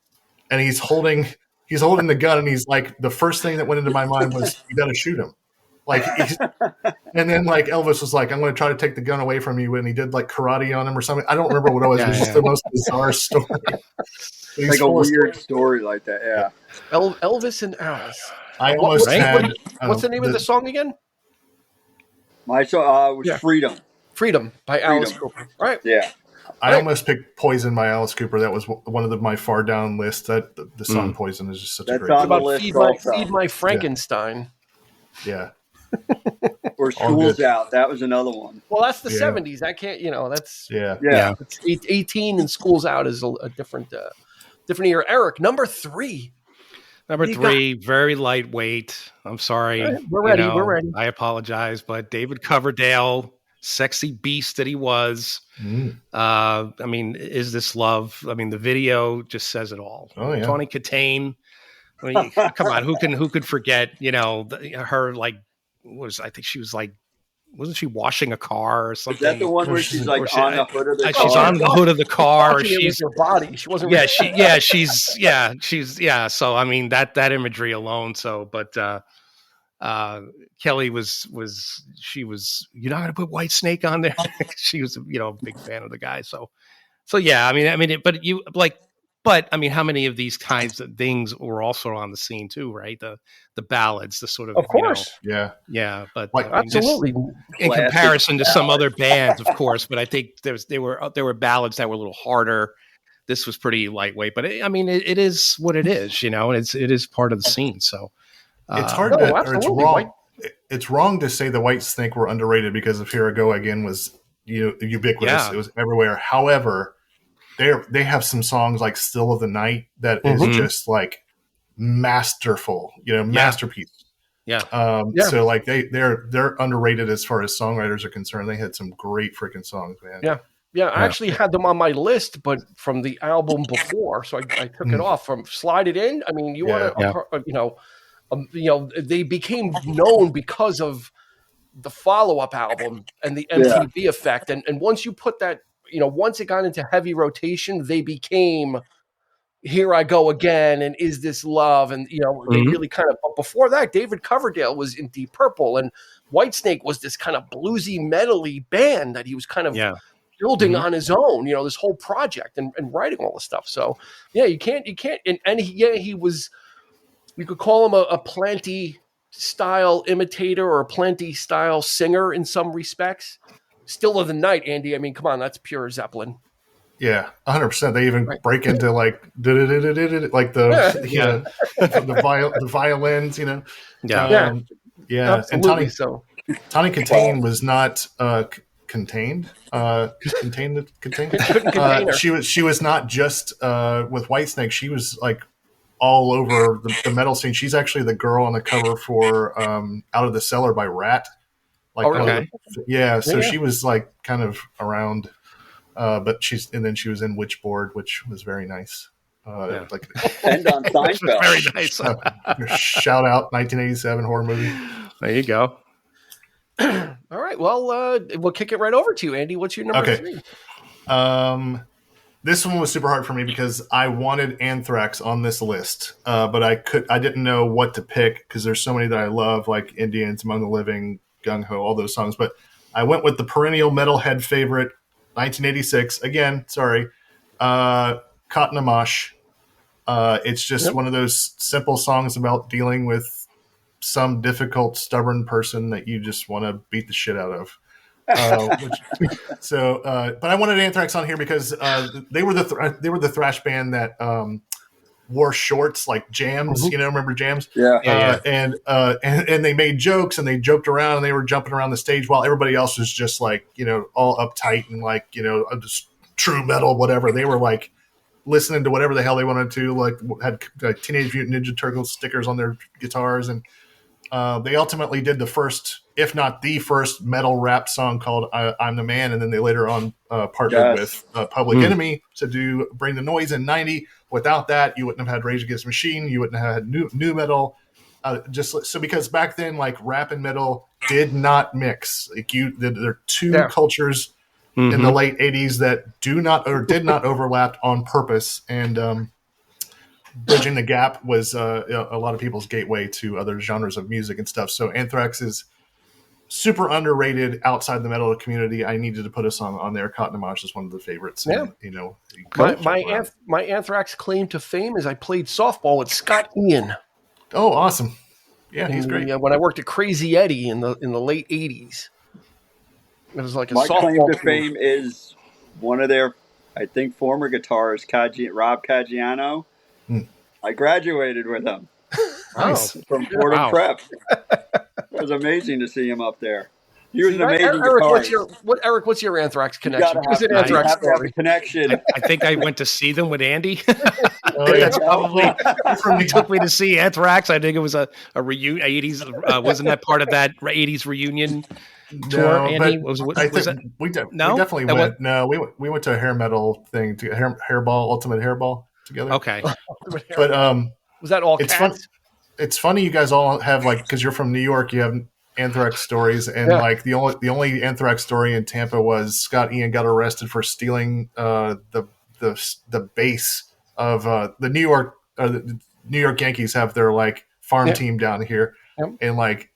and he's holding the gun, and he's like, the first thing that went into my mind was, "You got to shoot him." Like, and then like Elvis was like, "I'm going to try to take the gun away from you," and he did like karate on him or something. I don't remember what it was. It was just the most bizarre story. Like a weird story like that. Yeah. Elvis and Alice. I almost had. What's the name of the song again? My song was "Freedom." "Freedom" by Alice Cooper. Right. Yeah. I almost picked Poison by Alice Cooper. That was one of my far down lists. That the song Poison is just such a great. That's on the What about list Feed My Frankenstein? Yeah. Or School's Out. That was another one. Well, that's the 70s. I can't, that's Yeah. It's 18 and School's Out is a different year. Eric, number 3. Number 3, very lightweight. I'm sorry. We're ready. We're ready. I apologize, but David Coverdale, sexy beast that he was. I mean, Is This Love? I mean, the video just says it all. Oh, yeah. Tawny Katane. I mean, come on, who could forget? Her I think she was like, wasn't she washing a car or something? Is that the one where she's like on the hood of the car? She's on the hood of the car. She's her body. She wasn't. She's. So I mean that imagery alone. So, but Kelly was. You're not going to put White Snake on there. She was a big fan of the guy. So yeah. But how many of these kinds of things were also on the scene too, right? The ballads, the sort of course, yeah. But absolutely, in comparison to some other bands, of course. But I think there were ballads that were a little harder. This was pretty lightweight, but it is what it is, and it is part of the scene. So it's hard or it's wrong. It's wrong to say the White Snake were underrated because of Here I Go Again was ubiquitous. Yeah. It was everywhere. However, they have some songs like Still of the Night that is just like masterful, masterpiece. Yeah. So like they're underrated as far as songwriters are concerned. They had some great freaking songs, man. Yeah. I actually had them on my list, but from the album before, so I took it off from Slide It In. I mean, they became known because of the follow-up album and the MTV effect. And once you put that, once it got into heavy rotation, they became Here I Go Again and Is This Love? And, they really kind of, but before that, David Coverdale was in Deep Purple and Whitesnake was this kind of bluesy, metally band that he was kind of building on his own, this whole project and writing all this stuff. So, you can't, and he was, you could call him a Plenty style imitator or a Plenty style singer in some respects. Still of the Night, Andy. I mean, come on, that's pure Zeppelin. Yeah, 100%. They even break into like the violins, Yeah, absolutely. And Tawny Katane Wow. was not contained. She was not just with Whitesnake. She was like all over the metal scene. She's actually the girl on the cover for Out of the Cellar by Rat. Like, so she was like kind of around, but she was in Witchboard, which was very nice. And on Seinfeld. Very nice. Shout out 1987 horror movie. There you go. All right. Well, we'll kick it right over to you, Andy. What's your number 3? This one was super hard for me because I wanted Anthrax on this list, but I didn't know what to pick because there's so many that I love, like Indians, Among the Living, Gung Ho, all those songs. But I went with the perennial metalhead favorite, 1986. Again, sorry, Cotton Amash. It's just one of those simple songs about dealing with some difficult, stubborn person that you just want to beat the shit out of. But I wanted Anthrax on here because they were the thrash band that wore shorts like Jams. Remember Jams? And they made jokes and they joked around and they were jumping around the stage while everybody else was just like all uptight and like just true metal, whatever. They were like listening to whatever the hell they wanted to. Like had Teenage Mutant Ninja Turtles stickers on their guitars, and they ultimately did the first, if not the first, metal rap song called "I'm the Man," and then they later on partnered with Public Enemy to do "Bring the Noise" in '90. Without that, you wouldn't have had Rage Against the Machine. You wouldn't have had new metal. Because back then, like rap and metal did not mix. Like there are two cultures in the late '80s that did not overlap on purpose, and bridging the gap was a lot of people's gateway to other genres of music and stuff. So Anthrax is super underrated outside the metal community. I needed to put a song on there. Cotton Amash is one of the favorites. Yeah. And, my Anthrax claim to fame is I played softball with Scott Ian. Oh, awesome. Yeah, he's great. When I worked at Crazy Eddie in the late '80s. It was like a my softball claim to team. fame is one of their, I think, former guitarists, Rob Caggiano. I graduated with him. Nice. From Fordham Wow. Prep. It was amazing to see him up there. He was an amazing Eric, guitarist. what's your Anthrax connection? Give us an You Anthrax have to have story. a connection. I think I went to see them with Andy. Oh, yeah. That's probably he took me to see Anthrax. I think it was a reunion. 80s wasn't that part of that 80s reunion tour? Andy, I think we definitely went. No, we went to a hair metal thing, to hairball, ultimate hairball together. Okay, but was that all? It's fun. It's funny you guys all have, like, because you're from New York, you have Anthrax stories, and like the only Anthrax story in Tampa was Scott Ian got arrested for stealing the bass of the New York Yankees have their like farm team down here, and like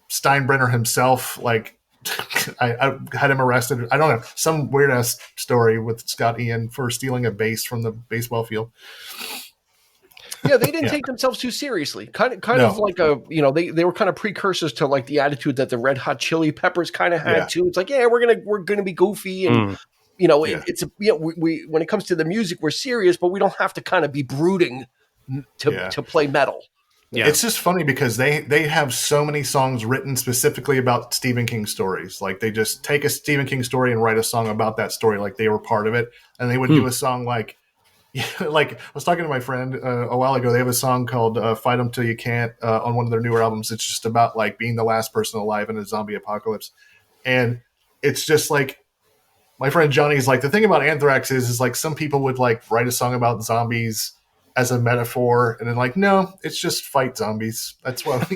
Steinbrenner himself, like I had him arrested. I don't know, some weird ass story with Scott Ian for stealing a bass from the baseball field. Yeah, they didn't take themselves too seriously. Kind of like they were kind of precursors to like the attitude that the Red Hot Chili Peppers kind of had too. It's like, we're gonna be goofy, and it's we when it comes to the music, we're serious, but we don't have to kind of be brooding to play metal. Yeah. It's just funny because they have so many songs written specifically about Stephen King stories. Like they just take a Stephen King story and write a song about that story, like they were part of it, and they would do a song like. Yeah, like I was talking to my friend a while ago. They have a song called "Fight 'Em Till You Can't" on one of their newer albums. It's just about like being the last person alive in a zombie apocalypse, and it's just like my friend Johnny's like, the thing about Anthrax is like some people would like write a song about zombies as a metaphor, and then like, no, it's just fight zombies. That's what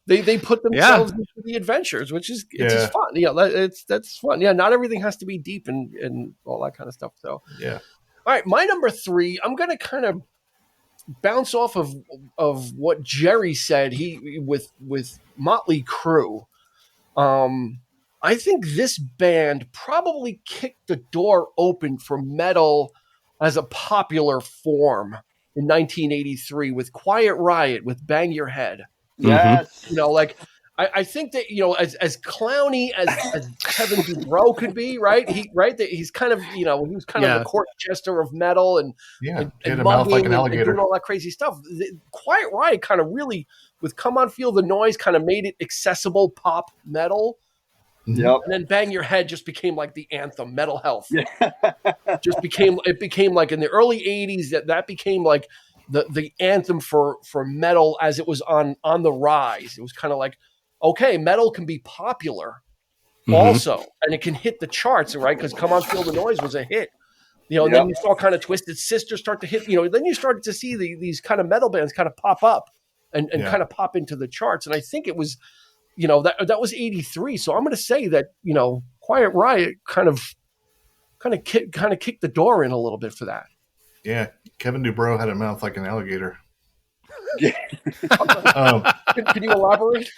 They put themselves into the adventures, which is just fun. That's fun. Yeah, not everything has to be deep and all that kind of stuff. So yeah. All right, my number 3. I'm going to kind of bounce off of what Jerry said. He with Motley Crue. I think this band probably kicked the door open for metal as a popular form in 1983 with Quiet Riot with Bang Your Head. Yes. I think that, as clowny as Kevin DuBrow could be, right? He's kind of, he was kind of the court jester of metal and a mouth like an alligator, and doing all that crazy stuff. Quiet Riot kind of really, with Come On Feel the Noise, kind of made it accessible pop metal. Yep. And then Bang Your Head just became like the anthem, Metal Health. It became like in the early 80s that became like the anthem for metal as it was on the rise. It was kind of like, okay, metal can be popular also, and it can hit the charts, right? Because Come On Feel the Noise was a hit. And then you saw kind of Twisted Sister start to hit, then you started to see these kind of metal bands kind of pop up and kind of pop into the charts. And I think it was, that was 83. So I'm going to say that, Quiet Riot kind of kicked the door in a little bit for that. Yeah. Kevin DuBrow had a mouth like an alligator. Can you elaborate?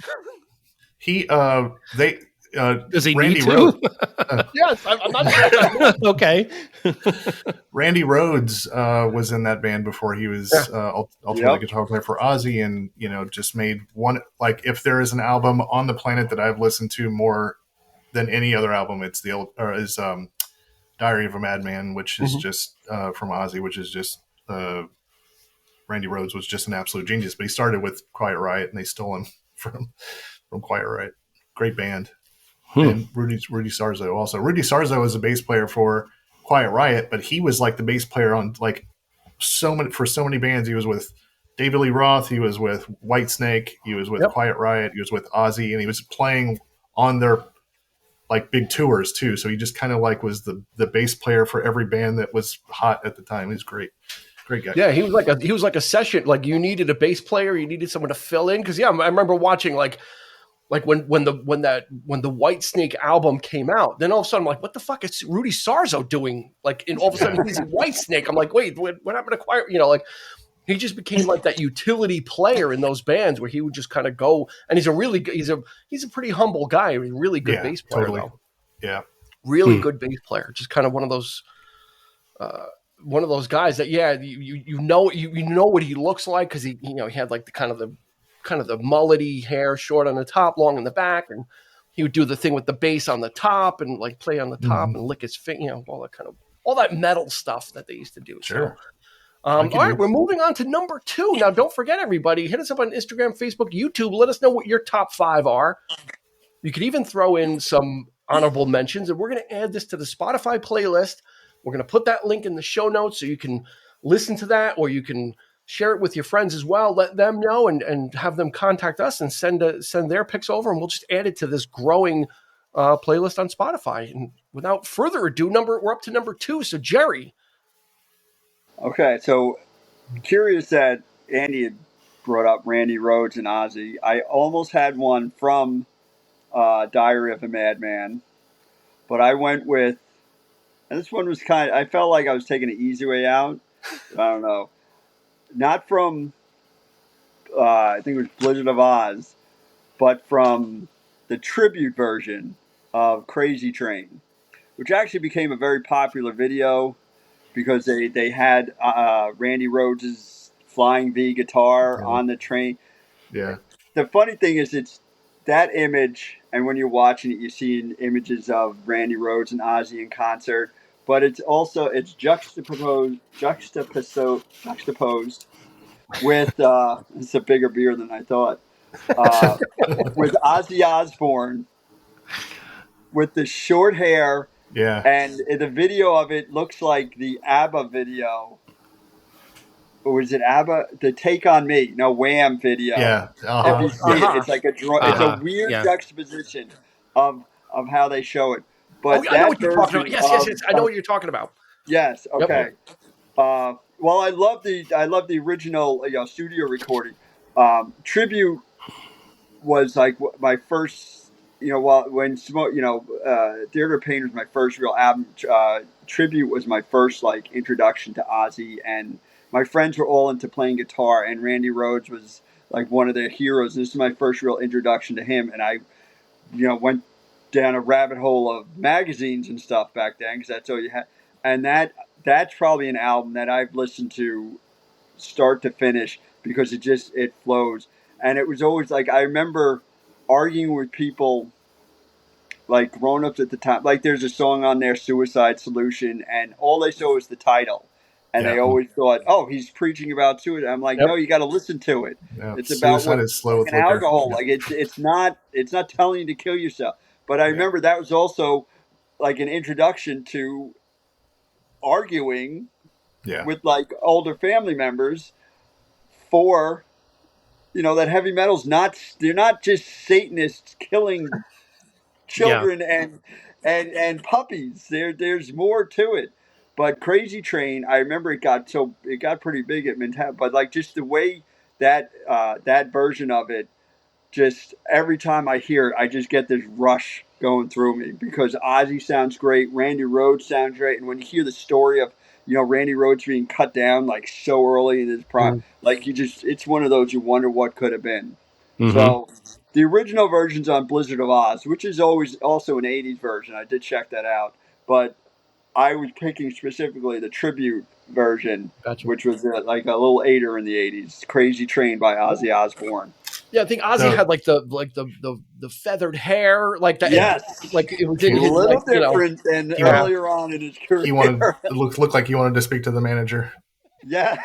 Does he Randy need to? Rhoads, yes, I'm not. Okay. Randy Rhoads was in that band before he was ultimately guitar player for Ozzy, and just made one. Like, if there is an album on the planet that I've listened to more than any other album, it's Diary of a Madman, which is just from Ozzy, which is just Randy Rhoads was just an absolute genius. But he started with Quiet Riot, and they stole him from Quiet Riot. Great band. And Rudy Sarzo also. Rudy Sarzo was a bass player for Quiet Riot, but he was like the bass player on like so many bands. He was with David Lee Roth, he was with Whitesnake, he was with Quiet Riot, he was with Ozzy, and he was playing on their like big tours too. So he just kind of like was the bass player for every band that was hot at the time. He's great. Great guy. Yeah, he was like a session. Like, you needed a bass player, you needed someone to fill in. Because I remember watching like when the Whitesnake album came out, then all of a sudden I'm like, what the fuck is Rudy Sarzo doing? Like, and all of a sudden he's in Whitesnake. I'm like, wait, what happened to Quiet? Like, he just became like that utility player in those bands where he would just kind of go. And he's a pretty humble guy, a really good bass player. Totally. Though. Yeah, really good bass player. Just kind of one of those guys that you know what he looks like, because he had like the kind of the mullety hair, short on the top, long in the back, and he would do the thing with the bass on the top and like play on the top and lick his finger, all that metal stuff that they used to do. Sure. So, all right, we're moving on to number 2. Now, don't forget, everybody, hit us up on Instagram, Facebook, YouTube. Let us know what your top 5 are. You could even throw in some honorable mentions, and we're going to add this to the Spotify playlist. We're going to put that link in the show notes so you can listen to that, or you can share it with your friends as well. Let them know and have them contact us and send their picks over, and we'll just add it to this growing playlist on Spotify. And without further ado, we're up to number 2. So, Jerry. Okay, so curious that Andy had brought up Randy Rhoads and Ozzy. I almost had one from Diary of a Madman, but I went with, and this one was I felt like I was taking an easy way out. I don't know. Not from, I think it was Blizzard of Oz, but from the tribute version of Crazy Train, which actually became a very popular video because they had Randy Rhoads' Flying V guitar on the train. Yeah. The funny thing is, it's that image, and when you're watching it, you see images of Randy Rhoads and Ozzy in concert. But it's juxtaposed with it's a bigger beer than I thought. With Ozzy Osbourne with the short hair. Yeah. And the video of it looks like the ABBA video. Or was it ABBA? The Take on Me, no, Wham video. Yeah. If you see it, it's like it's a weird juxtaposition of how they show it. But I know what you're talking about. Yes. I know what you're talking about. Yes. Okay. Yep. Well, I love the original studio recording. Tribute was like my first. When Theater of Pain was my first real album. Tribute was my first like introduction to Ozzy, and my friends were all into playing guitar, and Randy Rhoads was like one of their heroes. This is my first real introduction to him, and I, went down a rabbit hole of magazines and stuff back then because that's all you had. And that's probably an album that I've listened to start to finish because it flows. And it was always like, I remember arguing with people like grown-ups at the time. Like there's a song on there, Suicide Solution, and all they saw was the title. And they always thought, oh, he's preaching about suicide. I'm like, no, you got to listen to it. Yep. It's about suicide is slow with liquor. Alcohol. Like it's not telling you to kill yourself. But I remember that was also like an introduction to arguing with like older family members for, that heavy metal's they're not just Satanists killing children and puppies. There's more to it. But Crazy Train, I remember it got pretty big at Manhattan, but like just the way that version of it, just every time I hear it, I just get this rush going through me because Ozzy sounds great, Randy Rhoads sounds great, and when you hear the story of Randy Rhoads being cut down like so early in his prime, like it's one of those you wonder what could have been. Mm-hmm. So the original version's on Blizzard of Oz, which is always also an 80s version. I did check that out, but I was picking specifically the tribute version, which was like a little 8er in the 80s, Crazy Train by Ozzy Osbourne. Yeah, I think Ozzy had like the feathered hair, like that. Yes, like it was in a little different than earlier on in his career. He wanted looked like he wanted to speak to the manager. Yeah,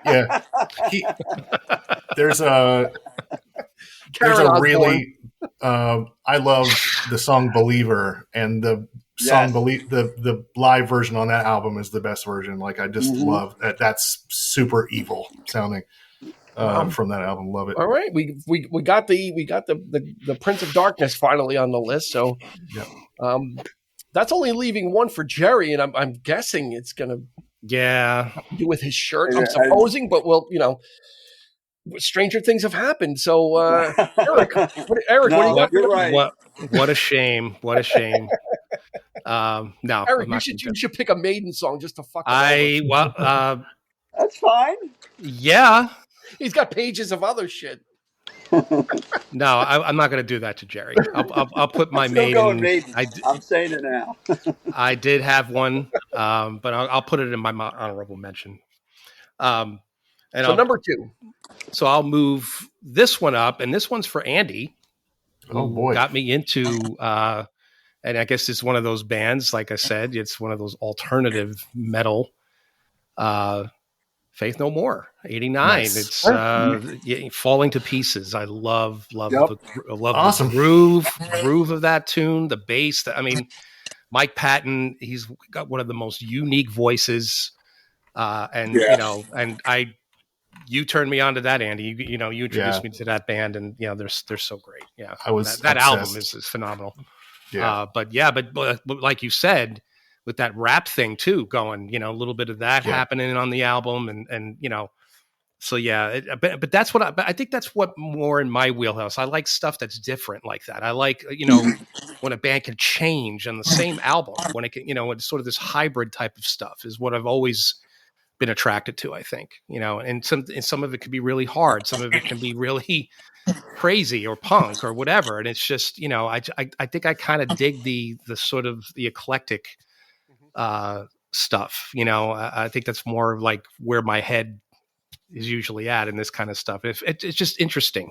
yeah. There's a really I love the song Believer, and the song the live version on that album is the best version. Like I just love that. That's super evil sounding. From that album, love it. All right, we got the Prince of Darkness finally on the list. So, that's only leaving one for Jerry, and I'm guessing it's gonna have to do with his shirt. I'm supposing, but stranger things have happened. So, Eric, what do you got? You're right. What a shame! What a shame. No, Eric, you should pick a Maiden song just to fuck. That's fine. Yeah. He's got pages of other shit. No, I'm not going to do that to Jerry. I'll put my Maiden. I'm saying it now. I did have one, but I'll put it in my honorable mention. So number 2. So I'll move this one up, and this one's for Andy. Oh who boy. got me into, and I guess it's one of those bands, like I said, it's one of those alternative metal, Faith No More, 89. Nice. It's Falling to Pieces. I love Yep. Awesome. the groove of that tune, the bass. I mean, Mike Patton, he's got one of the most unique voices. And you turned me on to that, Andy. You introduced me to that band, and they're so great. Yeah, I was that album obsessed. is phenomenal. Yeah. But like you said, with that rap thing too going, a little bit of that happening on the album, and so yeah. But that's what I think that's what more in my wheelhouse. I like stuff that's different like that. I like when a band can change on the same album, when it can it's sort of this hybrid type of stuff is what I've always been attracted to, I think, and some of it can be really hard. Some of it can be really crazy or punk or whatever. And it's just, I think I kind of dig the sort of the eclectic stuff. I think that's more like where my head is usually at in this kind of stuff. It's just interesting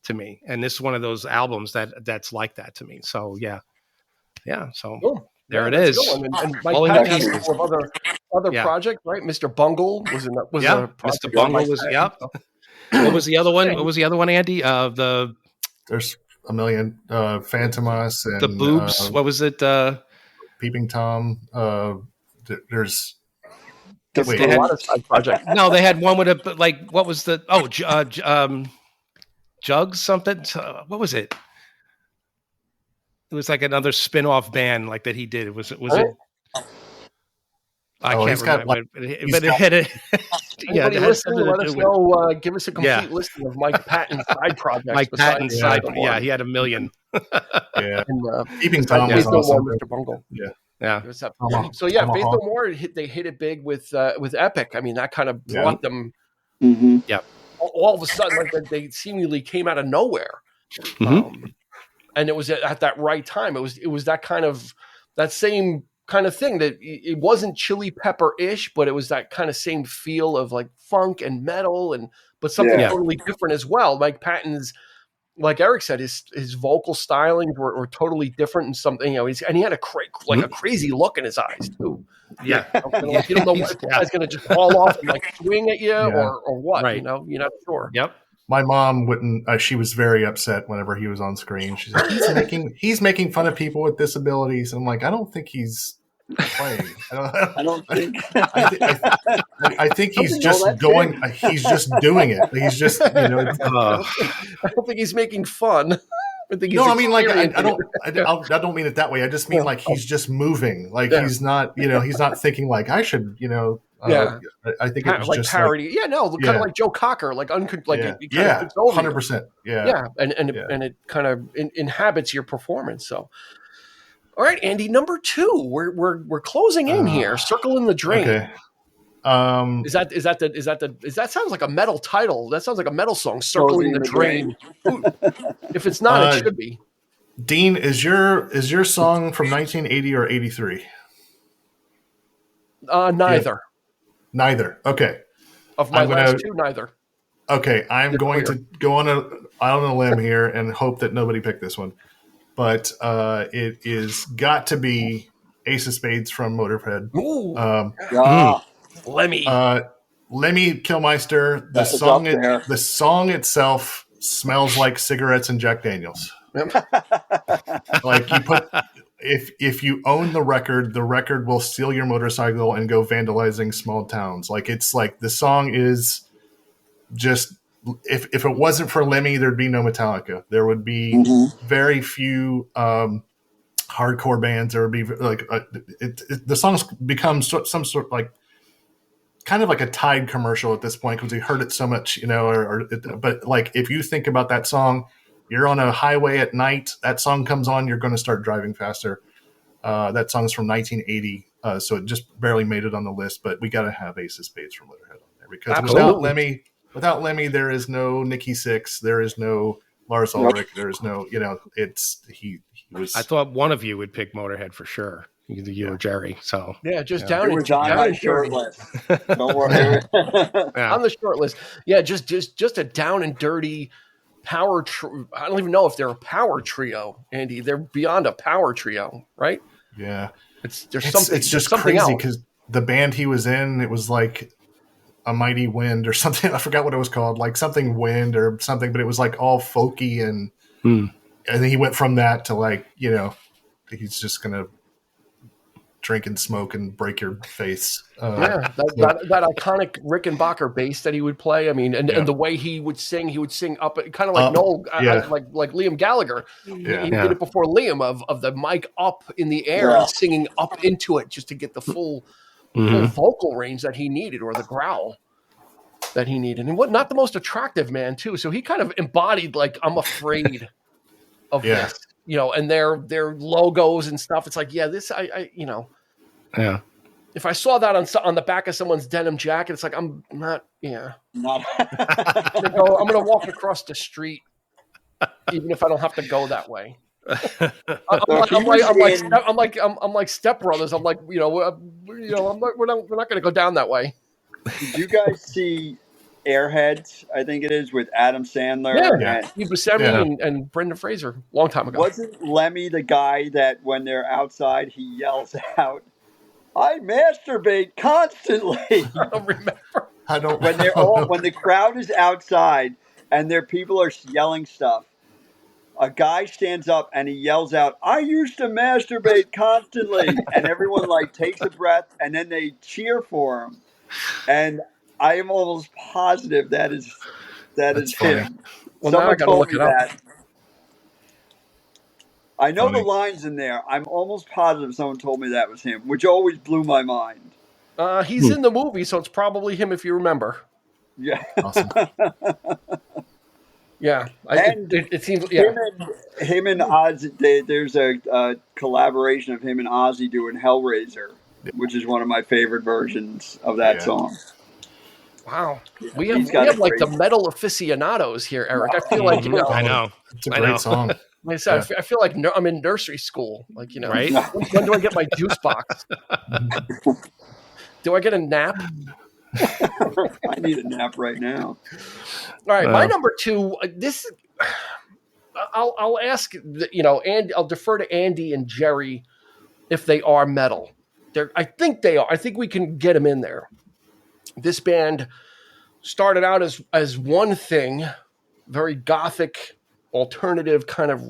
to me. And this is one of those albums that's like that to me. So yeah. So cool. There it is. And Mike Patton has a couple of other projects, right? Mr. Bungle was a Mr. Bungle was What was the other one? What was the other one, Andy? There's a million. Phantomas and the Boobs. What was it? Peeping Tom. There's a lot of side projects. No, they had one with what was the Jugs something? What was it? It was like another spin-off band like that he did. Was it? I can't remember. But it had it. Anybody listening, let us know. Give us a complete listing of Mike Patton's side projects. Mike Patton's side. Yeah, he had a million. Yeah. And, Keeping Tom was awesome. Mr. Bungle. Yeah. So yeah, Faith No More, they hit it big with Epic. I mean, that kind of brought them. Mm-hmm. Yeah. All of a sudden, like they seemingly came out of nowhere. Mm-hmm. And it was at that right time. It was that same kind of thing that it wasn't Chili Pepper-ish, but it was that kind of same feel of like funk and metal but something totally different as well. Mike Patton's, like Eric said, his vocal stylings were totally different and something, and he had a crazy look in his eyes too. Yeah. You don't know what the guy's going to just fall off and like swing at you or what, right. You're not sure. Yep. My mom wouldn't. She was very upset whenever he was on screen. She's like, he's making fun of people with disabilities. And I'm like, I don't think he's playing. I think he's just going. He's just doing it. He's just I don't think he's making fun. I mean, like I don't mean it that way. I just mean like he's just moving. Like he's not. He's not thinking like I should. I think it was like just parody. Kind of like Joe Cocker, like 100%. Yeah, and it kind of inhabits your performance. So, all right, Andy, number 2. We're closing in here. Circle in the Drain. Okay. That sounds like a metal title. That sounds like a metal song. Circle in the Drain. If it's not, it should be. Dean, is your song from 1980 or 83? Neither. Yeah. Neither. Okay. Of my last 2, neither. Okay, I'm going to go on a limb here and hope that nobody picked this one. But it is got to be Ace of Spades from Motorhead. Ooh. Lemmy. Lemmy Kilmister. The song itself smells like cigarettes and Jack Daniels. Like you put. If you own the record will steal your motorcycle and go vandalizing small towns. Like it's like the song is just if it wasn't for Lemmy, there'd be no Metallica. There would be very few hardcore bands. There would be like the song's become some sort of like kind of like a Tide commercial at this point because we heard it so much, but like if you think about that song. You're on a highway at night. That song comes on. You're going to start driving faster. That song's from 1980, so it just barely made it on the list. But we got to have Ace of Spades from Motorhead on there because without Lemmy, there is no Nikki Sixx. There is no Lars Ulrich. There is no, he was. I thought one of you would pick Motorhead for sure. Either you or Jerry. So down. It was on my short list. Don't worry. On the short list. Yeah, just a down and dirty. power. I don't even know if they're a power trio, Andy. They're beyond a power trio, right? Yeah. It's just crazy else. because the band he was in, it was like A Mighty Wind or something. I forgot what it was called, like something Wind or something, but it was like all folky and then he went from that to like, he's just gonna drink and smoke and break your face. That iconic Rickenbacker bass that he would play. I mean, and the way he would sing up, kind of like Noel, like Liam Gallagher. He did it before Liam of the mic up in the air and singing up into it just to get the full vocal range that he needed, or the growl that he needed. And not the most attractive man too. So he kind of embodied like, I'm afraid of this. And their logos and stuff. It's like, this, if I saw that on the back of someone's denim jacket, it's like, I'm not. I'm going to walk across the street, even if I don't have to go that way. I'm like Step Brothers. I'm like, we're not going to go down that way. Did you guys see Airheads? I think it is, with Adam Sandler and Steve Buscemi and Brendan Fraser, long time ago. Wasn't Lemmy the guy that when they're outside he yells out, "I masturbate constantly"? I don't remember. When the crowd is outside and their people are yelling stuff, a guy stands up and he yells out, "I used to masturbate constantly," and everyone like takes a breath and then they cheer for him. And I am almost positive that is him. Well, now I gotta look it up. That. I know the lines in there. I'm almost positive someone told me that was him, which always blew my mind. He's in the movie, so it's probably him if you remember. Yeah. Awesome. Yeah. It seems. Him and Ozzy. There's a collaboration of him and Ozzy doing Hellraiser, which is one of my favorite versions of that song. Wow, we have like the metal aficionados here, Eric. I feel like I know it's a great song. Like I said, I feel like I'm in nursery school. Like right? When do I get my juice box? Do I get a nap? I need a nap right now. All right, my number two. This I'll ask. And I'll defer to Andy and Jerry if they are metal. I think they are. I think we can get them in there. This band started out as one thing, very gothic, alternative kind of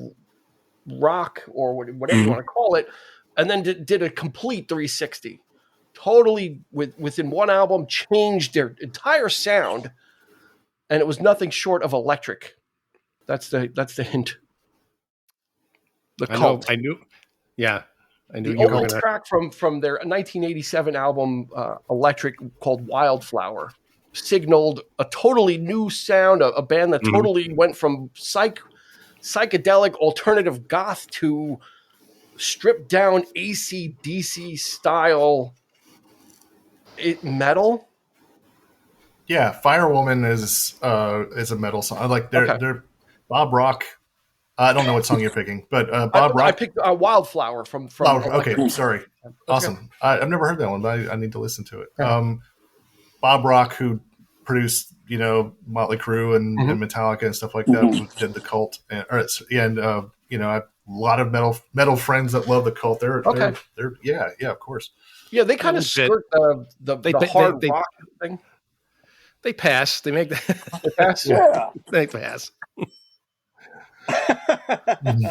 rock or whatever you want to call it, and then did a complete 360. Totally, within one album, changed their entire sound, and it was nothing short of electric. That's the hint. The Cult. I knew. Yeah. I knew the opening track from their 1987 album Electric, called Wildflower, signaled a totally new sound, a band that totally went from psychedelic alternative goth to stripped down AC/DC style metal. Yeah, Firewoman is a metal song. I like they're Bob Rock. I don't know what song you're picking, but Bob Rock. I picked Wildflower from. Okay, sorry. Awesome. I've never heard that one, but I need to listen to it. Bob Rock, who produced Motley Crue and Metallica and stuff like that, who did the Cult, and I have a lot of metal friends that love the Cult. They're of course. Yeah, they kind of skirt the hard rock thing. They pass. They make that. They pass. Yeah, they pass.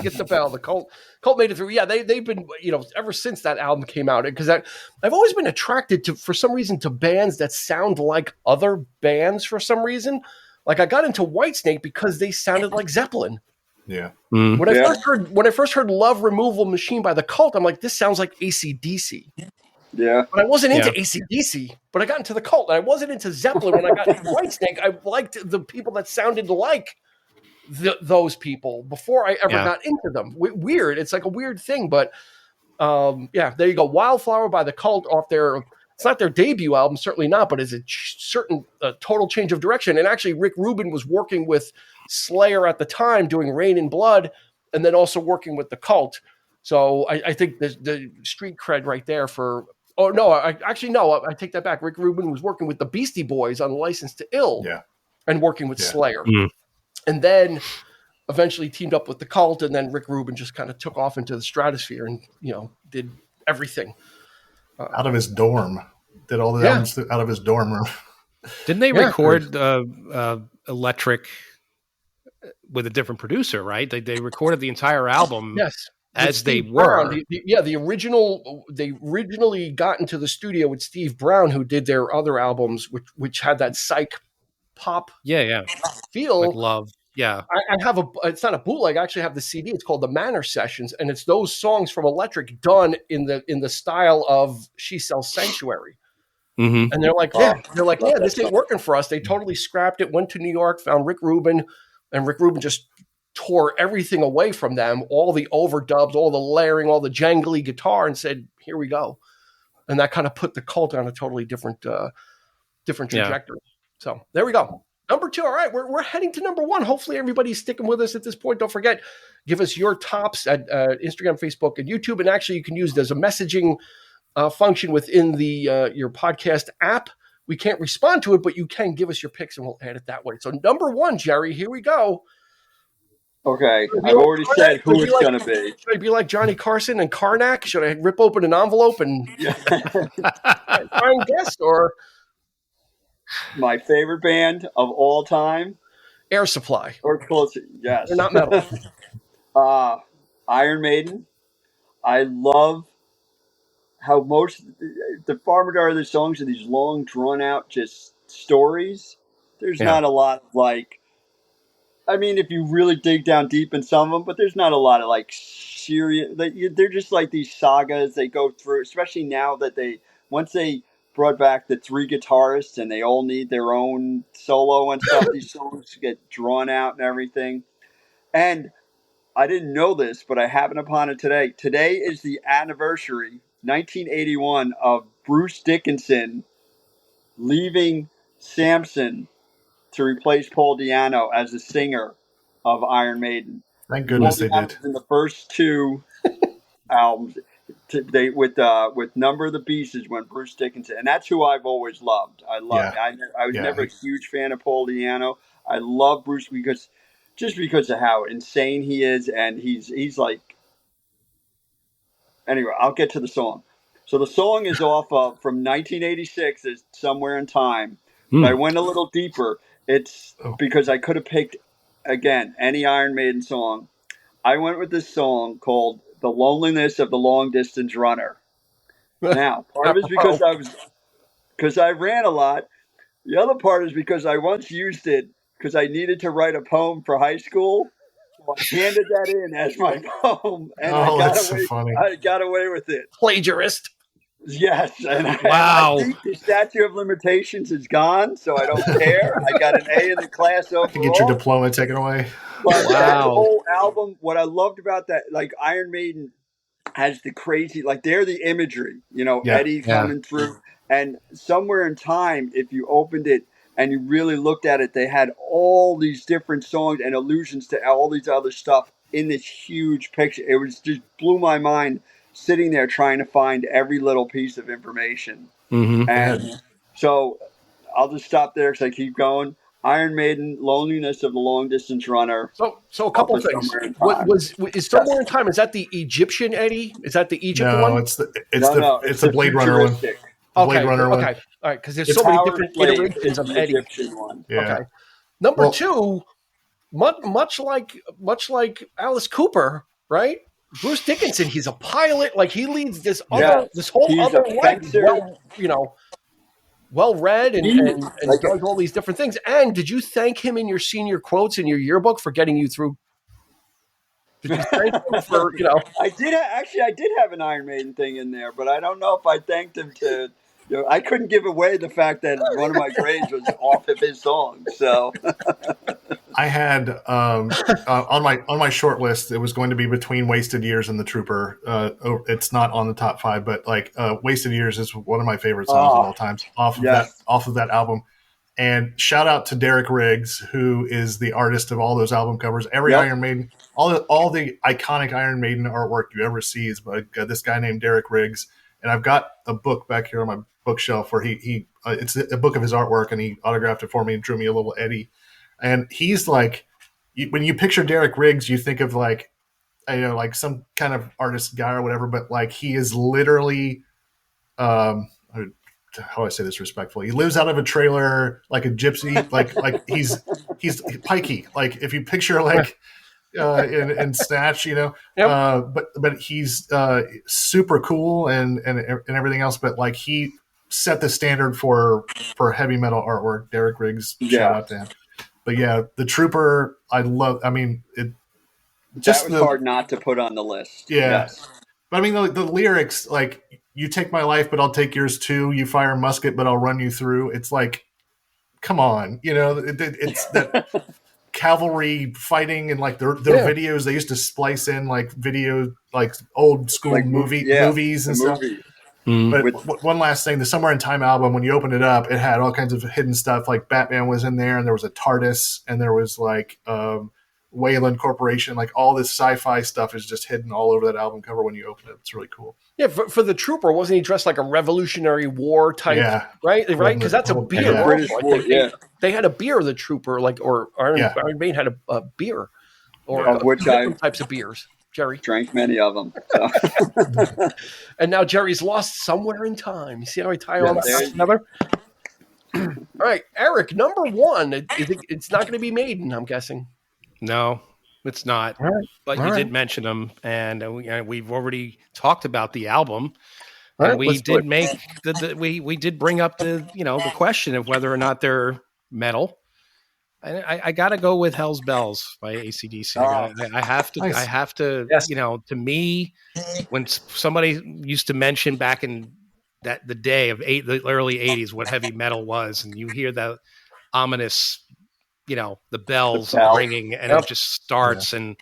Get the bell. The Cult made it through. Yeah, they've been ever since that album came out, because I've always been attracted to, for some reason, to bands that sound like other bands. For some reason, like I got into Whitesnake because they sounded like Zeppelin. Yeah. When I first heard Love Removal Machine by the Cult, I'm like, this sounds like AC/DC. Yeah. But I wasn't into AC/DC, but I got into the Cult. And I wasn't into Zeppelin when I got into Whitesnake. I liked the people that sounded like those people before I ever got into them. Weird. It's like a weird thing, but there you go. Wildflower by the Cult, off their, it's not their debut album, certainly not, but it's a certain total change of direction. And actually Rick Rubin was working with Slayer at the time, doing Rain and Blood, and then also working with the Cult. So I think the street cred right there for, I take that back. Rick Rubin was working with the Beastie Boys on License to Ill and working with Slayer. and then eventually teamed up with the Cult, and then Rick Rubin just kind of took off into the stratosphere and did everything out of his dorm. Did all the albums out of his dorm room. Didn't they record Electric with a different producer, right? They recorded the entire album as they were. The original, they originally got into the studio with Steve Brown, who did their other albums, which had that psych pop feel. Like Love. Yeah. I have it's not a bootleg, I actually have the CD. It's called the Manor Sessions, and it's those songs from Electric done in the style of She Sells Sanctuary. Mm-hmm. And they're like, this ain't working for us. They totally scrapped it, went to New York, found Rick Rubin, and Rick Rubin just tore everything away from them, all the overdubs, all the layering, all the jangly guitar, and said, here we go. And that kind of put the Cult on a totally different trajectory. So there we go. Number 2. All right, we're heading to number 1. Hopefully everybody's sticking with us at this point. Don't forget, give us your tops at Instagram, Facebook, and YouTube. And actually, you can use it as a messaging function within the your podcast app. We can't respond to it, but you can give us your picks, and we'll add it that way. So number 1, Jerry, here we go. Okay, I've already said who it's going to be. Should I be like Johnny Carson and Karnak? Should I rip open an envelope and try and guess? Or my favorite band of all time? Air Supply. Or closer, yes. They're not metal. Iron Maiden. I love how the far majority of the songs are these long, drawn-out just stories. There's not a lot if you really dig down deep in some of them, but there's not a lot of serious. They're just like these sagas they go through, especially now that once they brought back the 3 guitarists and they all need their own solo and stuff. These songs get drawn out and everything. And I didn't know this, but I happened upon it today. Today is the anniversary, 1981, of Bruce Dickinson leaving Samson to replace Paul Di'Anno as the singer of Iron Maiden. Thank goodness they did. In the first 2 albums, with Number of the Beast is when Bruce Dickinson, and that's who I've always loved. I was never a huge fan of Paul Di'Anno. I love Bruce because of how insane he is, and he's like. Anyway, I'll get to the song. So the song is off of from 1986. Is Somewhere in Time. But I went a little deeper. It's because I could have picked again any Iron Maiden song. I went with this song called "The Loneliness of the Long Distance Runner." Now, part of it is because I ran a lot. The other part is because I once used it because I needed to write a poem for high school. So I handed that in as my poem, and I got away with it. Plagiarist. Yes, and wow. I think the statute of limitations is gone, so I don't care. I got an A in the class overall. You get your diploma taken away. But that whole album, what I loved about that, Iron Maiden has the crazy, they're the imagery, Eddie coming through. And Somewhere in Time, if you opened it and you really looked at it, they had all these different songs and allusions to all these other stuff in this huge picture. It was just blew my mind sitting there trying to find every little piece of information. Mm-hmm. And so I'll just stop there because I keep going. Iron Maiden, Loneliness of the Long Distance Runner. So a couple of things. Is Somewhere in Time? Is that the Egyptian Eddie? Is that the Egypt one? No, it's the Blade Runner one. Blade Runner one. Okay, all right, because there's so many different iterations of Eddie. One. Yeah. Okay. Number 2, much like Alice Cooper, right? Bruce Dickinson, he's a pilot. He leads this whole other life. Well read and does all these different things. And did you thank him in your senior quotes in your yearbook for getting you through? Did you thank him for I did have an Iron Maiden thing in there, but I don't know if I thanked him to. I couldn't give away the fact that one of my grades was off of his song. So I had on my short list, it was going to be between Wasted Years and The Trooper. It's not on the top 5, but Wasted Years is one of my favorite songs of all times off of that album. And shout out to Derek Riggs, who is the artist of all those album covers. Every Iron Maiden, all the iconic Iron Maiden artwork you ever see is by this guy named Derek Riggs. And I've got a book back here on my bookshelf where it's a book of his artwork, and he autographed it for me and drew me a little Eddie. And he's when you picture Derek Riggs, you think of like, like some kind of artist guy or whatever, but like he is literally, how do I say this respectfully? He lives out of a trailer like a gypsy, like he's pikey. Like if you picture like in Snatch, Yep. but he's super cool and everything else. But like he set the standard for heavy metal artwork. Derek Riggs, shout out to him. But yeah, the Trooper, I love. I mean, it just that was hard not to put on the list. Yeah, yes. But I mean, the lyrics, like, you take my life, but I'll take yours too. You fire a musket, but I'll run you through. It's like, come on, it's that cavalry fighting, and like their videos, they used to splice in like video, like old school like movies and stuff. But one last thing, the Somewhere in Time album, when you opened it up, it had all kinds of hidden stuff. Like Batman was in there, and there was a TARDIS, and there was like Wayland Corporation. Like all this sci-fi stuff is just hidden all over that album cover when you open it. It's really cool. Yeah, for the Trooper, wasn't he dressed like a Revolutionary War type? Yeah. Right? Because that's a beer. Yeah. British War, they had a beer, the Trooper, like, or Iron Maiden had a beer. Or which different types of beers. Jerry drank many of them. So. And now Jerry's lost Somewhere in Time. You see how I tie all that together? All right, Eric, number one. It's not going to be Maiden, I'm guessing. No, it's not. All right. But you did mention them, and we've already talked about the album. All and right, we did make we did bring up the question of whether or not they're metal. I got to go with Hell's Bells by AC/DC. I have to. Nice. I have to. Yes. To me, when somebody used to mention back in the day of the early 80s what heavy metal was, and you hear that ominous, the bells ringing, and it just starts, and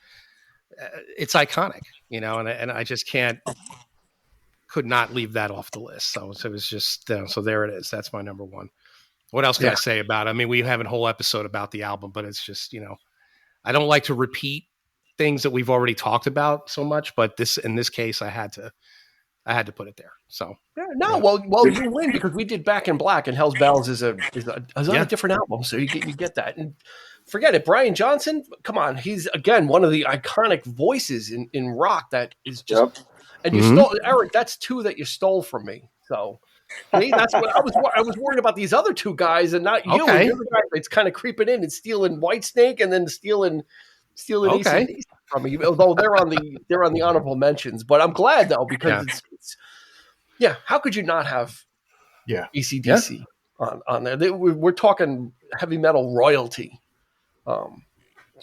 it's iconic, and I just could not leave that off the list. So it was just so there it is. That's my number one. What else can I say about it? I mean, we have a whole episode about the album, but it's just, I don't like to repeat things that we've already talked about so much, but in this case, I had to put it there. So well, you win because we did Back in Black, and Hell's Bells is on a different album, so you get that. And forget it, Brian Johnson. Come on, he's again one of the iconic voices in rock that is just. And you stole, Eric. That's two that you stole from me. So. That's what I was worried about, these other two guys and not you. Okay. You're the guy that's kind of creeping in and stealing Whitesnake and then stealing AC/DC from me. Although they're on the honorable mentions, but I'm glad though because it's how could you not have AC/DC on there? We're talking heavy metal royalty,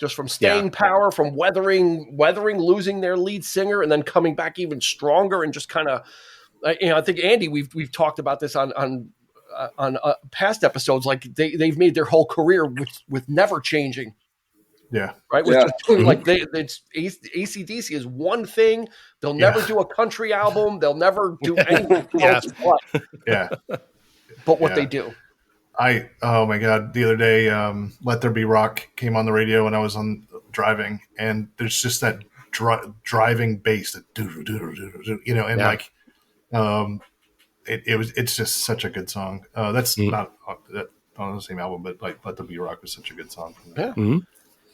just from staying power, from weathering losing their lead singer and then coming back even stronger and just kind of. I think Andy, we've talked about this on past episodes. Like they've made their whole career with never changing. Yeah. Right. Just doing, like it's AC/DC is one thing. They'll never do a country album. They'll never do anything else. But what they do. Oh my God. The other day, Let There Be Rock came on the radio when I was driving, and there's just that driving bass that and like. It's just such a good song. That's not on the same album, but like Let There Be Rock was such a good song. Yeah. Mm-hmm.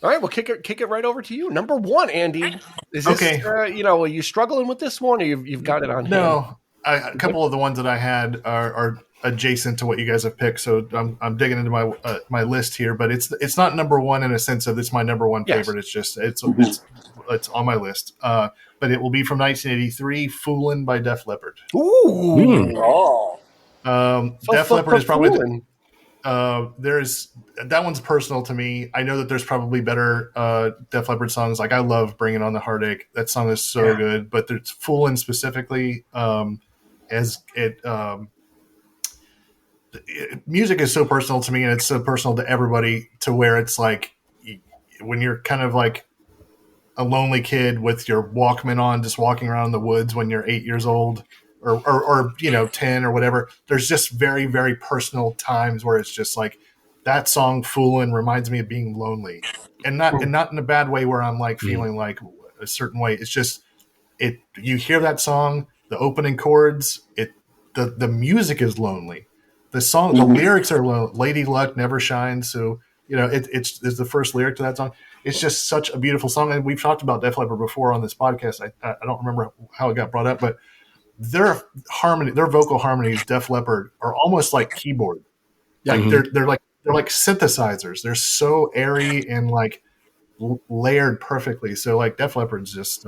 All right, well, kick it right over to you. Number one, Andy. Is this, are you struggling with this one, or you've got it on? No, a couple of the ones that I had are adjacent to what you guys have picked. So I'm digging into my list here, but it's not number one in a sense of it's my number one favorite. It's just it's on my list. But it will be from 1983, "Foolin'" by Def Leppard. Ooh, Def Leppard is probably that one's personal to me. I know that there's probably better Def Leppard songs. Like I love "Bringing on the Heartache." That song is so good. But there's "Foolin'" specifically, music is so personal to me, and it's so personal to everybody, to where it's like when you're kind of like a lonely kid with your Walkman on, just walking around in the woods when you're 8 years old or 10 or whatever. There's just very, very personal times where it's just like that song "Foolin'" reminds me of being lonely, and not in a bad way where I'm like feeling like a certain way. It's just you hear that song, the opening chords, the music is lonely. The song, the lyrics are "Lady Luck never shines." So, it's the first lyric to that song. it's just such a beautiful song. And we've talked about Def Leppard before on this podcast. I don't remember how it got brought up, but their vocal harmonies, Def Leppard, are almost like keyboard. Like they're like synthesizers. They're so airy and like layered perfectly. So like Def Leppard's just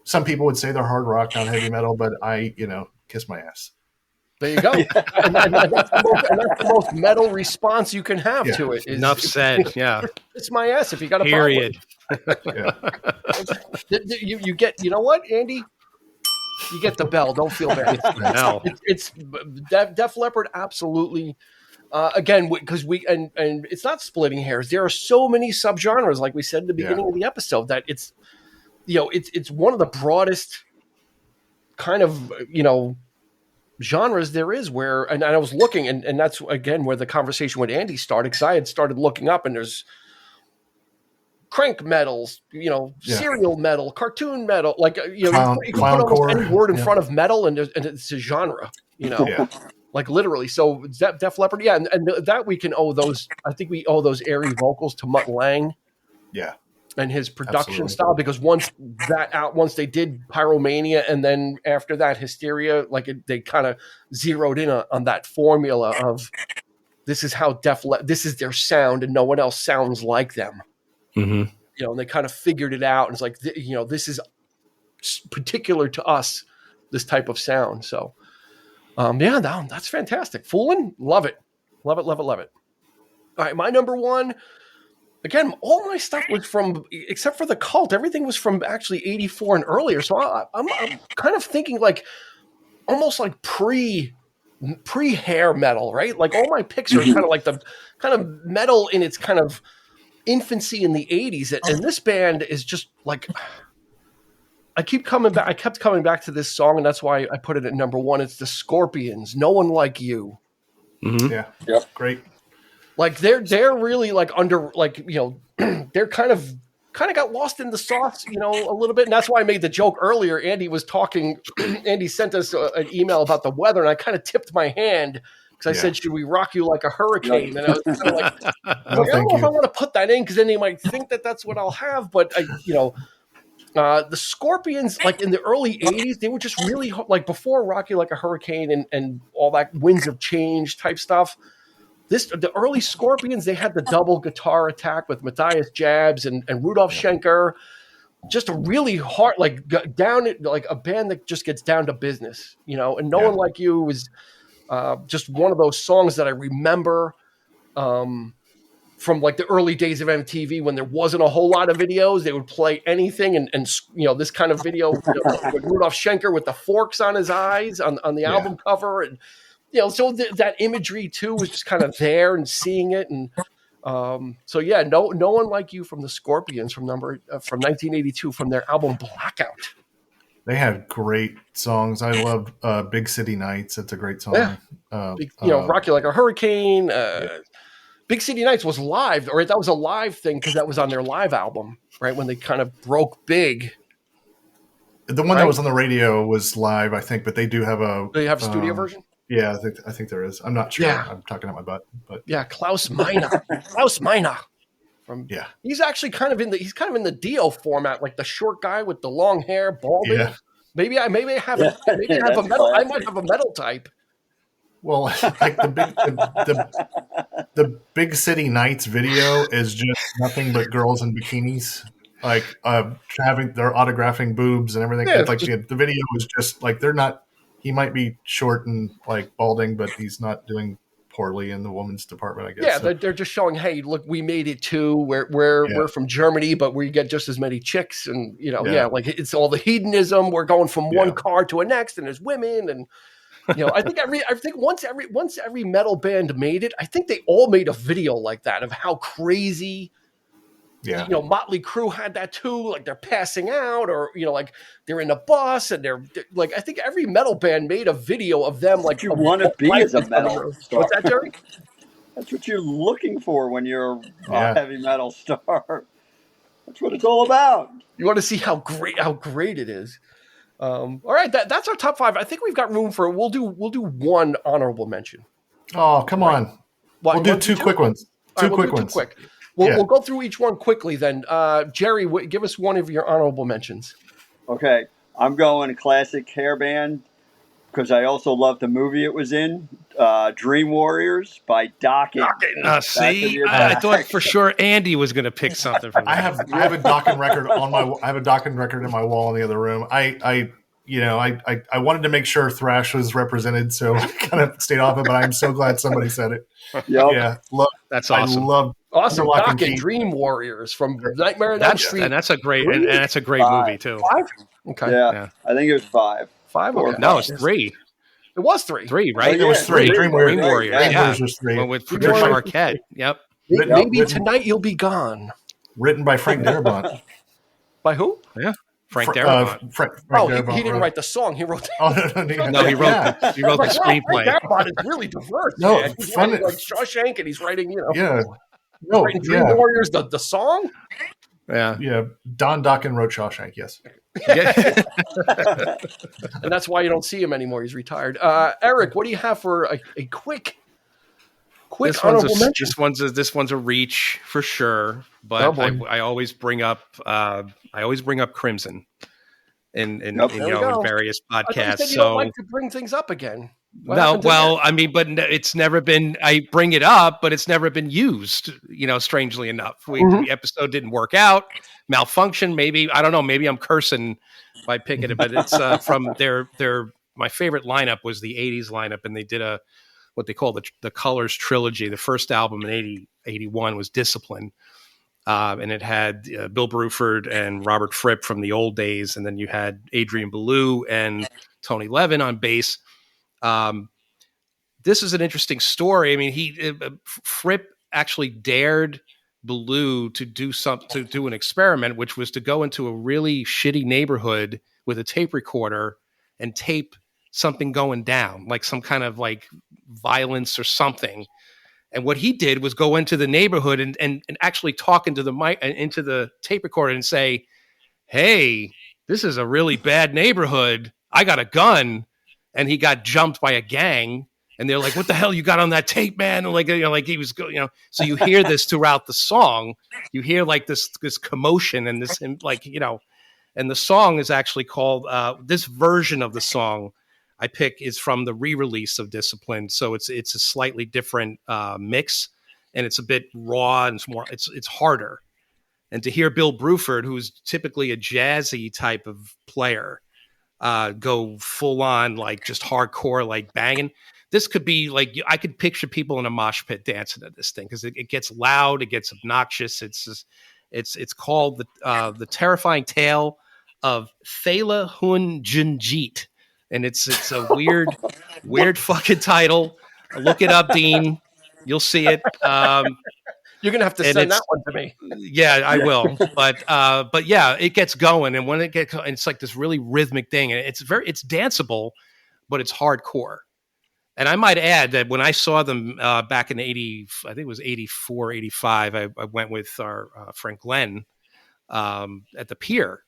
some people would say they're hard rock, not heavy metal, but I kiss my ass. There you go. and that's the most metal response you can have to it. Enough said. Yeah. It's my ass if you got a period. You get, you know what, Andy? You get the bell. Don't feel bad. No. It's Def Leppard, absolutely. Again, because and it's not splitting hairs. There are so many subgenres, like we said at the beginning of the episode, that it's one of the broadest kind of genres there is. Where and I was looking, and that's again where the conversation with Andy started, because I had started looking up, and there's crank metals, serial metal, cartoon metal, like you can put almost any word in front of metal, and it's a genre, like literally. So Def Leppard, and that we can owe those. I think we owe those airy vocals to Mutt Lange, and his production style. Because once they did Pyromania, and then after that Hysteria, they kind of zeroed in on that formula of this is how this is their sound, and no one else sounds like them. And they kind of figured it out, and it's like, this is particular to us, this type of sound. So, that's fantastic. Foolin', love it. Love it, love it, love it. All right, my number one, again, all my stuff was from, except for the Cult, everything was from actually 84 and earlier. So I'm kind of thinking like, almost like pre-hair metal, right? Like all my picks are kind of like the kind of metal in its kind of infancy in the 80s, and this band is just like, I kept coming back to this song, and that's why I put it at number one. It's the Scorpions, No One Like You. Great. Like they're really like under, like, they're kind of got lost in the sauce, a little bit. And that's why I made the joke earlier. Andy was talking, Andy sent us an email about the weather, and I kind of tipped my hand because I said, should we rock you like a hurricane? And I was kind of like, I don't know if I want to put that in, because then they might think that that's what I'll have. But, the Scorpions, like in the early 80s, they were just really, like before Rock You Like a Hurricane and all that Winds of Change type stuff. The early Scorpions, they had the double guitar attack with Matthias Jabs and Rudolf Schenker. Just a really hard, like down it, like a band that just gets down to business, and No One Like You was just one of those songs that I remember from like the early days of MTV, when there wasn't a whole lot of videos. They would play anything, and this kind of video with Rudolf Schenker with the forks on his eyes on the album cover, and so that imagery too was just kind of there, and seeing it, and No One Like You from the Scorpions from 1982 from their album Blackout. They had great songs. I loved Big City Nights. It's a great song. Rock You Like a Hurricane. Big City Nights was live, or that was a live thing, because that was on their live album, right? When they kind of broke big. The one that was on the radio was live, I think, but they do have a... Do they have a studio version? Yeah, I think there is. I'm not sure. Yeah. I'm talking out my butt. But Klaus Meine. He's actually kind of in the Dio format, like the short guy with the long hair, balding. Yeah. Maybe I have a metal. I might have a metal type. Well, like the Big City Nights video is just nothing but girls in bikinis, like they're autographing boobs and everything. Yeah, like the video is just like, they're not. He might be short and like balding, but he's not doing poorly in the women's department, I guess. Yeah, they're just showing, hey, look, we made it too. We're from Germany, but we get just as many chicks, and like it's all the hedonism. We're going from one car to a next, and there's women, and I think once every metal band made it, I think they all made a video like that of how crazy. Yeah. Motley Crue had that too. Like they're passing out, or like they're in a bus, and they're like, I think every metal band made a video of them. Like, you want to be as a metal star. What's that, Jerry? That's what you're looking for when you're a heavy metal star. That's what it's all about. You want to see how great it is. All right, that's our top five. I think we've got room for it. We'll do one honorable mention. Oh, come on. What, we'll do two quick ones. Two quick ones. We'll go through each one quickly then. Jerry, give us one of your honorable mentions. Okay, I'm going classic hair band because I also love the movie it was in, Dream Warriors by Dokken. See, I thought for sure Andy was going to pick something from that. I have a Dokken record I have a Dokken record in my wall in the other room. I wanted to make sure thrash was represented, so I kind of stayed off it. But I'm so glad somebody said it. Yep. Yeah, that's awesome. I love awesome Dokken Dream Warriors from Nightmare on Elm Street, and that's a great movie too. 5? Okay, yeah, I think it was 5. 5? Okay. No, it's 3. It was 3. 3, right? It was 3. Dream Warriors. Right. Yeah. Was 3. Well, with Patricia Arquette. Yep. Maybe tonight you'll be gone. Written by Frank Darabont. By who? Yeah. Frank Darabont. Frank Darabont, he didn't write the song. He wrote. No, he wrote the screenplay. Frank Darabont is really diverse. No, man. He's writing like Shawshank, and he's writing, Dream Warriors, the song. Yeah. Don Dokken wrote Shawshank. Yes. Yeah. And that's why you don't see him anymore. He's retired. Eric, what do you have for a quick honorable mention? This one's a reach for sure, but I always bring up Crimson in various podcasts. You don't like to bring things up again. But it's never been. I bring it up, but it's never been used. Strangely enough, the episode didn't work out, malfunction. Maybe I don't know. Maybe I'm cursing by picking it, but it's from their. My favorite lineup was the 80s lineup, and they did what they call the Colors trilogy. The first album in 81 was Discipline. And it had Bill Bruford and Robert Fripp from the old days. And then you had Adrian Belew and Tony Levin on bass. This is an interesting story. I mean, Fripp actually dared Belew to do an experiment, which was to go into a really shitty neighborhood with a tape recorder and tape something going down, like some kind of like violence or something. And what he did was go into the neighborhood and actually talk into the mic, into the tape recorder and say, "Hey, this is a really bad neighborhood. I got a gun." And he got jumped by a gang. And they're like, "What the hell you got on that tape, man?" And like he was, so you hear this throughout the song. You hear like this commotion and this, and the song is actually called, this version of the song I pick is from the re-release of Discipline, so it's a slightly different mix, and it's a bit raw and it's harder. And to hear Bill Bruford, who's typically a jazzy type of player, go full on like just hardcore, like banging. This could be like I could picture people in a mosh pit dancing to this thing because it gets loud, it gets obnoxious. It's called the Terrifying Tale of Thala Hun Junjit. And it's a weird fucking title. Look it up, Dean. You'll see it. You're gonna have to send that one to me. Yeah, I will. But yeah, it gets going, and when it's like this really rhythmic thing, and it's danceable, but it's hardcore. And I might add that when I saw them back in 80, I think it was 84, 85, I went with our friend Glenn at the Pier.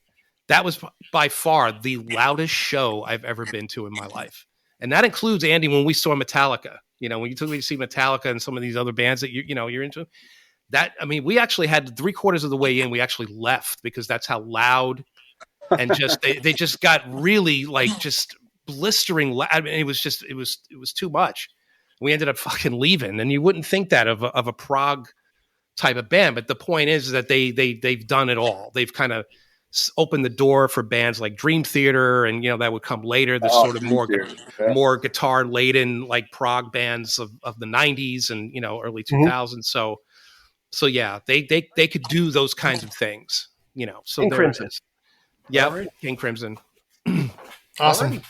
That was by far the loudest show I've ever been to in my life. And that includes, Andy, when we saw Metallica. When you see Metallica and some of these other bands that you're into. That, I mean, we actually had 3/4 of the way in, we actually left because that's how loud and just they just got really like just blistering loud. I mean, it was too much. We ended up fucking leaving, and you wouldn't think that of a prog type of band, but the point is that they've done it all. They've kind of opened the door for bands like Dream Theater, and that would come later. This sort of more guitar laden like prog bands of the 90s and early 2000s. So yeah, they could do those kinds of things. So King there Crimson. it is. Yeah, right. King Crimson. Awesome. Right.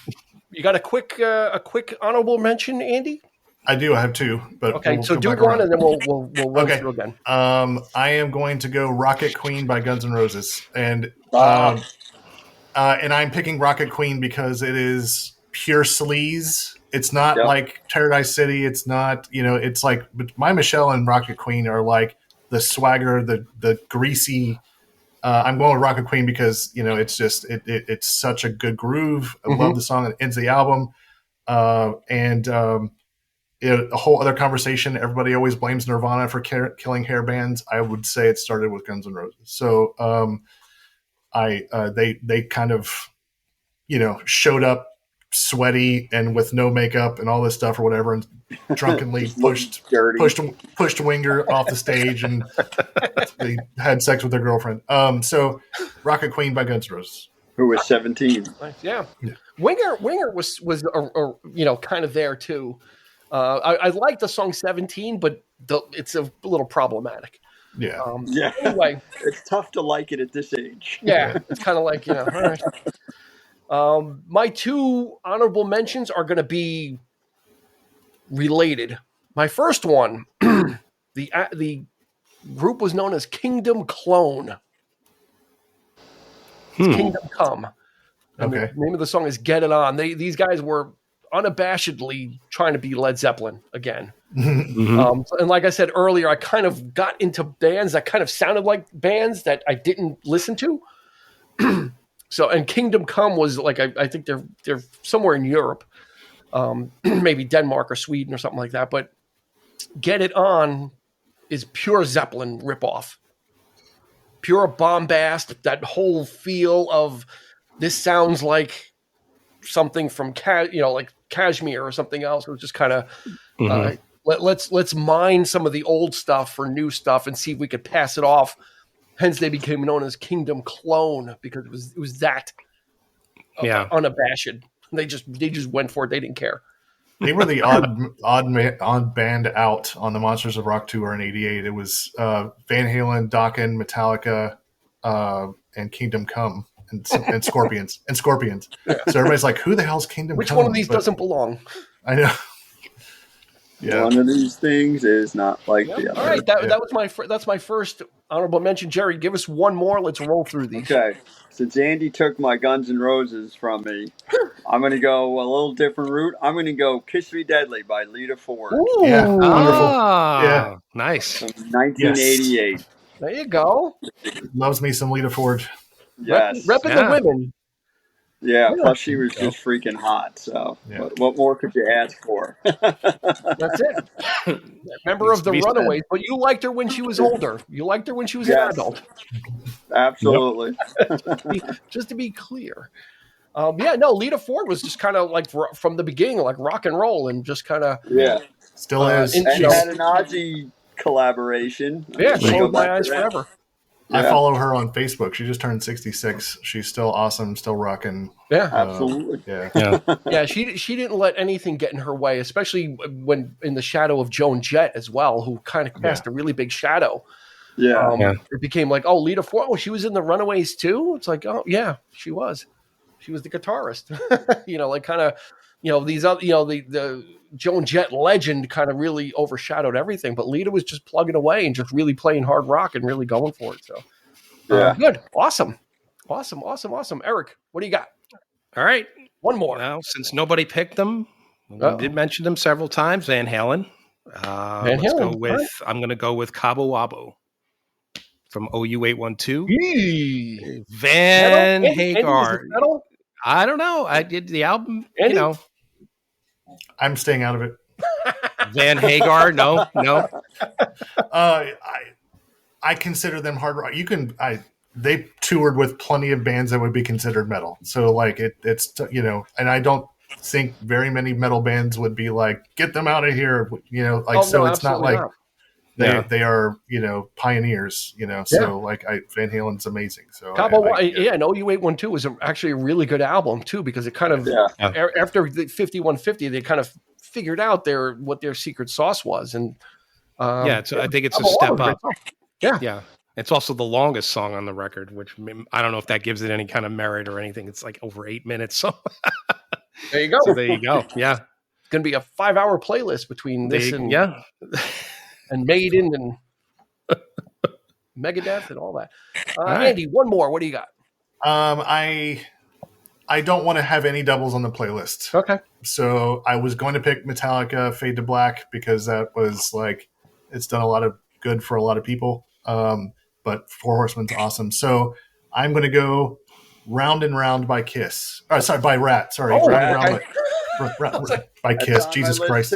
You got a quick honorable mention, Andy? I do. I have 2, but okay. So do one, and then we'll run through again. I am going to go Rocket Queen by Guns N' Roses, and I'm picking Rocket Queen because it is pure sleaze. It's not like Paradise City. It's not, it's like My Michelle and Rocket Queen are like the swagger, the greasy. I'm going with Rocket Queen because it's just it's such a good groove. I love the song. It ends the album, and a whole other conversation. Everybody always blames Nirvana for killing hair bands. I would say it started with Guns N' Roses. So they kind of, showed up sweaty and with no makeup and all this stuff or whatever, and drunkenly pushed Winger off the stage, and they had sex with their girlfriend. So Rocket Queen by Guns N' Roses. Who was 17. Yeah. Winger was kind of there too. I like the song 17, but it's a little problematic. Yeah. Anyway, it's tough to like it at this age. Yeah, it's kind of like, all right. My two honorable mentions are going to be related. My first one, the group was known as Kingdom Clone. It's Kingdom Come. And the name of the song is Get It On. These guys were unabashedly trying to be Led Zeppelin again. Mm-hmm. And like I said earlier, I kind of got into bands that kind of sounded like bands that I didn't listen to. So, and Kingdom Come was like, I think they're somewhere in Europe, maybe Denmark or Sweden or something like that. But Get It On is pure Zeppelin ripoff, pure bombast. That whole feel of this sounds like something from like Kashmir or something else. It was just kind of let's mine some of the old stuff for new stuff and see if we could pass it off. Hence, they became known as Kingdom Clone because it was that unabashed. They just went for it. They didn't care. They were the odd band out on the Monsters of Rock tour in '88. It was Van Halen, Dokken, Metallica, and Kingdom Come, and Scorpions. Yeah. So everybody's like, "Who the hell's Kingdom Which Come?" one of these doesn't belong? I know. Yeah. One of these things is not like the other. All right, that was that's my first honorable mention. Jerry, give us one more. Let's roll through these. Okay. Since Andy took my Guns N' Roses from me, I'm going to go a little different route. I'm going to go Kiss Me Deadly by Lita Ford. Ooh. Yeah, wonderful. Yeah, nice. From 1988. Yes. There you go. Loves me some Lita Ford. Yes. Repping the women. Yeah, plus she was just freaking hot. So what more could you ask for? That's it. Member of the Runaways, but you liked her when she was older. You liked her when she was an adult. Absolutely. Just to be clear. Lita Ford was just kind of like from the beginning, like rock and roll, and just kind of still is. And had an Ozzy collaboration. Yeah, closed my eyes forever. I follow her on Facebook. She just turned 66. She's still awesome, still rocking. Yeah, absolutely. She didn't let anything get in her way, especially when in the shadow of Joan Jett as well, who kind of cast a really big shadow. It became like, oh, Lita Ford. Oh, she was in the Runaways too. It's like, oh yeah, she was. She was the guitarist. Like kind of, these other, the Joan Jett legend kind of really overshadowed everything. But Lita was just plugging away and just really playing hard rock and really going for it. So good, awesome. Eric, what do you got? All right, one more. Now, since nobody picked them, we did mention them several times. Van Halen. I'm going to go with Cabo Wabo from OU812. Van Hagar. I don't know. I did the album, Andy? I'm staying out of it. Van Hagar, no. I consider them hard rock. They toured with plenty of bands that would be considered metal. So like it's and I don't think very many metal bands would be like, get them out of here. It's not like they are, pioneers, so like Van Halen's amazing. So and OU812 was actually a really good album too, because it kind of, after the 5150, they kind of figured out what their secret sauce was. And I think it's a step up. Yeah. It's also the longest song on the record, which I don't know if that gives it any kind of merit or anything. It's like over 8 minutes. So there you go. Yeah. It's going to be a 5-hour playlist between this and Maiden and Megadeth and all that. Andy, one more. What do you got? I don't want to have any doubles on the playlist. Okay. So I was going to pick Metallica, Fade to Black, because that was like, it's done a lot of good for a lot of people. But Four Horsemen's awesome. So I'm going to go Round and Round by Kiss. By Rat. Sorry. Round and Round by Kiss. Jesus Christ.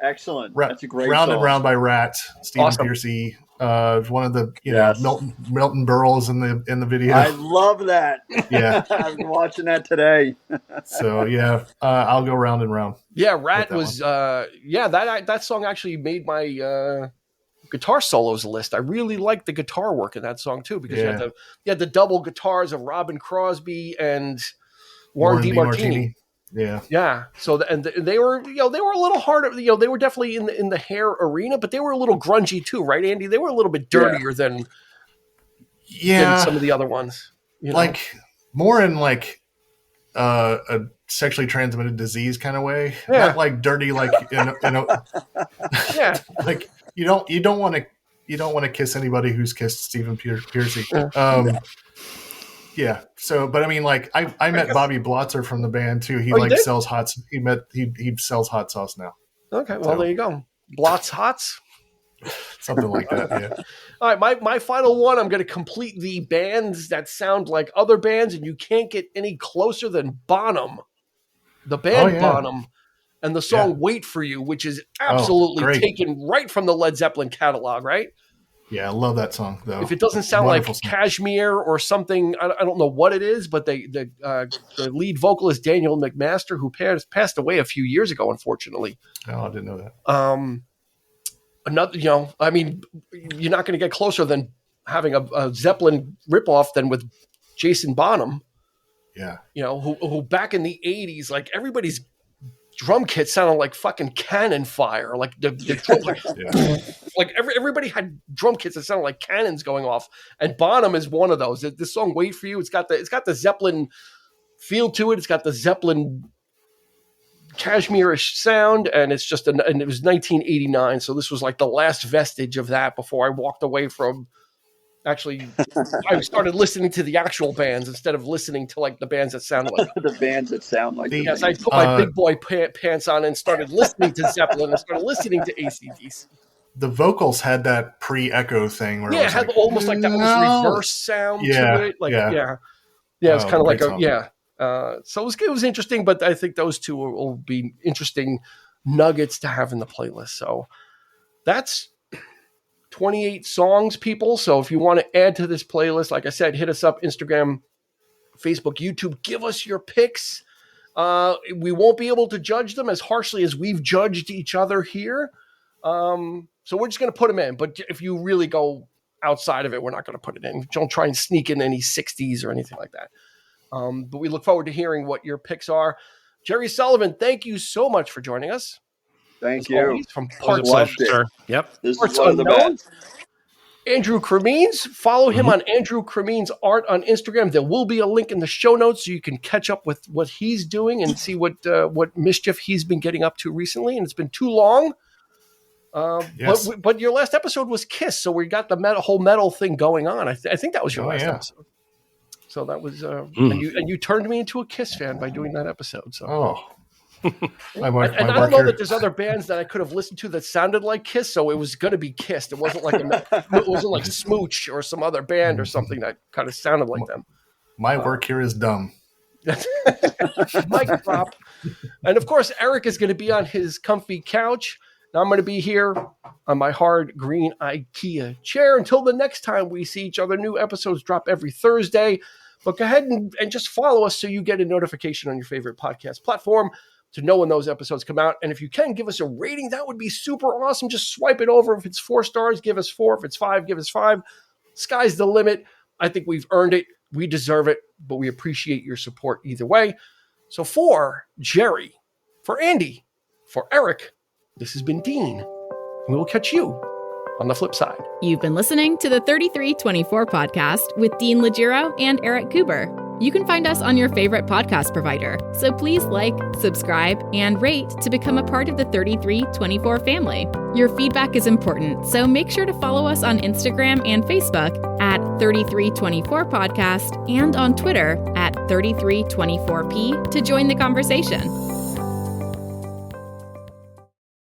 Excellent. That's a great Round song. and Round by Rat, Stephen Awesome. Pearcy. One of the Yes. Milton Berle's in the video. I love that. Yeah. I was watching that today. So yeah, I'll go Round and Round. Yeah, Rat that was that song actually made my guitar solos list. I really liked the guitar work in that song too, because you had the double guitars of Robin Crosby and Warren DeMartini. Yeah. So they were they were a little harder. They were definitely in the hair arena, but they were a little grungy too, right, Andy? They were a little bit dirtier than some of the other ones. Like more in like a sexually transmitted disease kind of way. Yeah. Not like dirty, like in a yeah. Like you don't want to kiss anybody who's kissed Stephen Pearcy. Yeah. So, but I mean, like I met Bobby Blotzer from the band too. He sells hot. He sells hot sauce now. Okay. Well, there you go. Blotz Hots. Something like that. Yeah. All right. My final one. I'm going to complete the bands that sound like other bands, and you can't get any closer than Bonham, the band Bonham, and the song "Wait for You," which is absolutely taken right from the Led Zeppelin catalog, right? Yeah, I love that song though. If it doesn't sound Wonderful like Kashmir or something, I don't know what it is, but the lead vocalist Daniel McMaster, who passed away a few years ago, unfortunately. Oh, I didn't know that. Another, I mean, you're not going to get closer than having a Zeppelin ripoff than with Jason Bonham. Yeah, who back in the 80s, like everybody's drum kit sounded like fucking cannon fire. Like the drum, like everybody had drum kits that sounded like cannons going off. And Bonham is one of those. This song "Wait for You," it's got the Zeppelin feel to it. It's got the Zeppelin Kashmirish sound, and it's just and it was 1989, so this was like the last vestige of that before I walked away from. Actually, I started listening to the actual bands instead of listening to like the bands that sound like the bands that sound like. Yes, I put my big boy pants on and started listening to Zeppelin and started listening to AC/DC. The vocals had that pre-echo thing where it had like, almost like that reverse sound to it. Like it's kind of like so it was interesting, but I think those two will be interesting nuggets to have in the playlist. So that's 28 songs, people. So if you want to add to this playlist, like I said, hit us up, Instagram, Facebook, YouTube. Give us your picks. We won't be able to judge them as harshly as we've judged each other here. So we're just going to put them in. But if you really go outside of it, we're not going to put it in. Don't try and sneak in any 60s or anything like that. But we look forward to hearing what your picks are. Jerry Sullivan, thank you so much for joining us. Thank you. Always, from Parts sir. Yep. This Parts is one of the Unknown. best. Andrew Cremines. Follow him on Andrew Cremines Art on Instagram. There will be a link in the show notes so you can catch up with what he's doing and see what mischief he's been getting up to recently. And it's been too long. Yes. But your last episode was Kiss, so we got the whole metal thing going on. I think that was your last episode. So that was and you turned me into a Kiss fan by doing that episode. So I don't know that there's other bands that I could have listened to that sounded like Kiss, so it was going to be Kiss. It wasn't like Smooch or some other band or something that kind of sounded like them. My work here is dumb. Mic drop. And of course, Eric is going to be on his comfy couch. Now I'm going to be here on my hard green IKEA chair until the next time we see each other. New episodes drop every Thursday. But go ahead and just follow us so you get a notification on your favorite podcast platform to know when those episodes come out. And if you can, give us a rating. That would be super awesome. Just swipe it over. If it's 4 stars, give us 4. If it's 5, give us 5. Sky's the limit. I think we've earned it. We deserve it. But we appreciate your support either way. So for Jerry, for Andy, for Eric, this has been Dean. We will catch you on the flip side. You've been listening to the 3324 podcast with Dean Legiro and Eric Cooper. You can find us on your favorite podcast provider, so please like, subscribe, and rate to become a part of the 3324 family. Your feedback is important, so make sure to follow us on Instagram and Facebook at 3324 podcast and on Twitter at 3324p to join the conversation.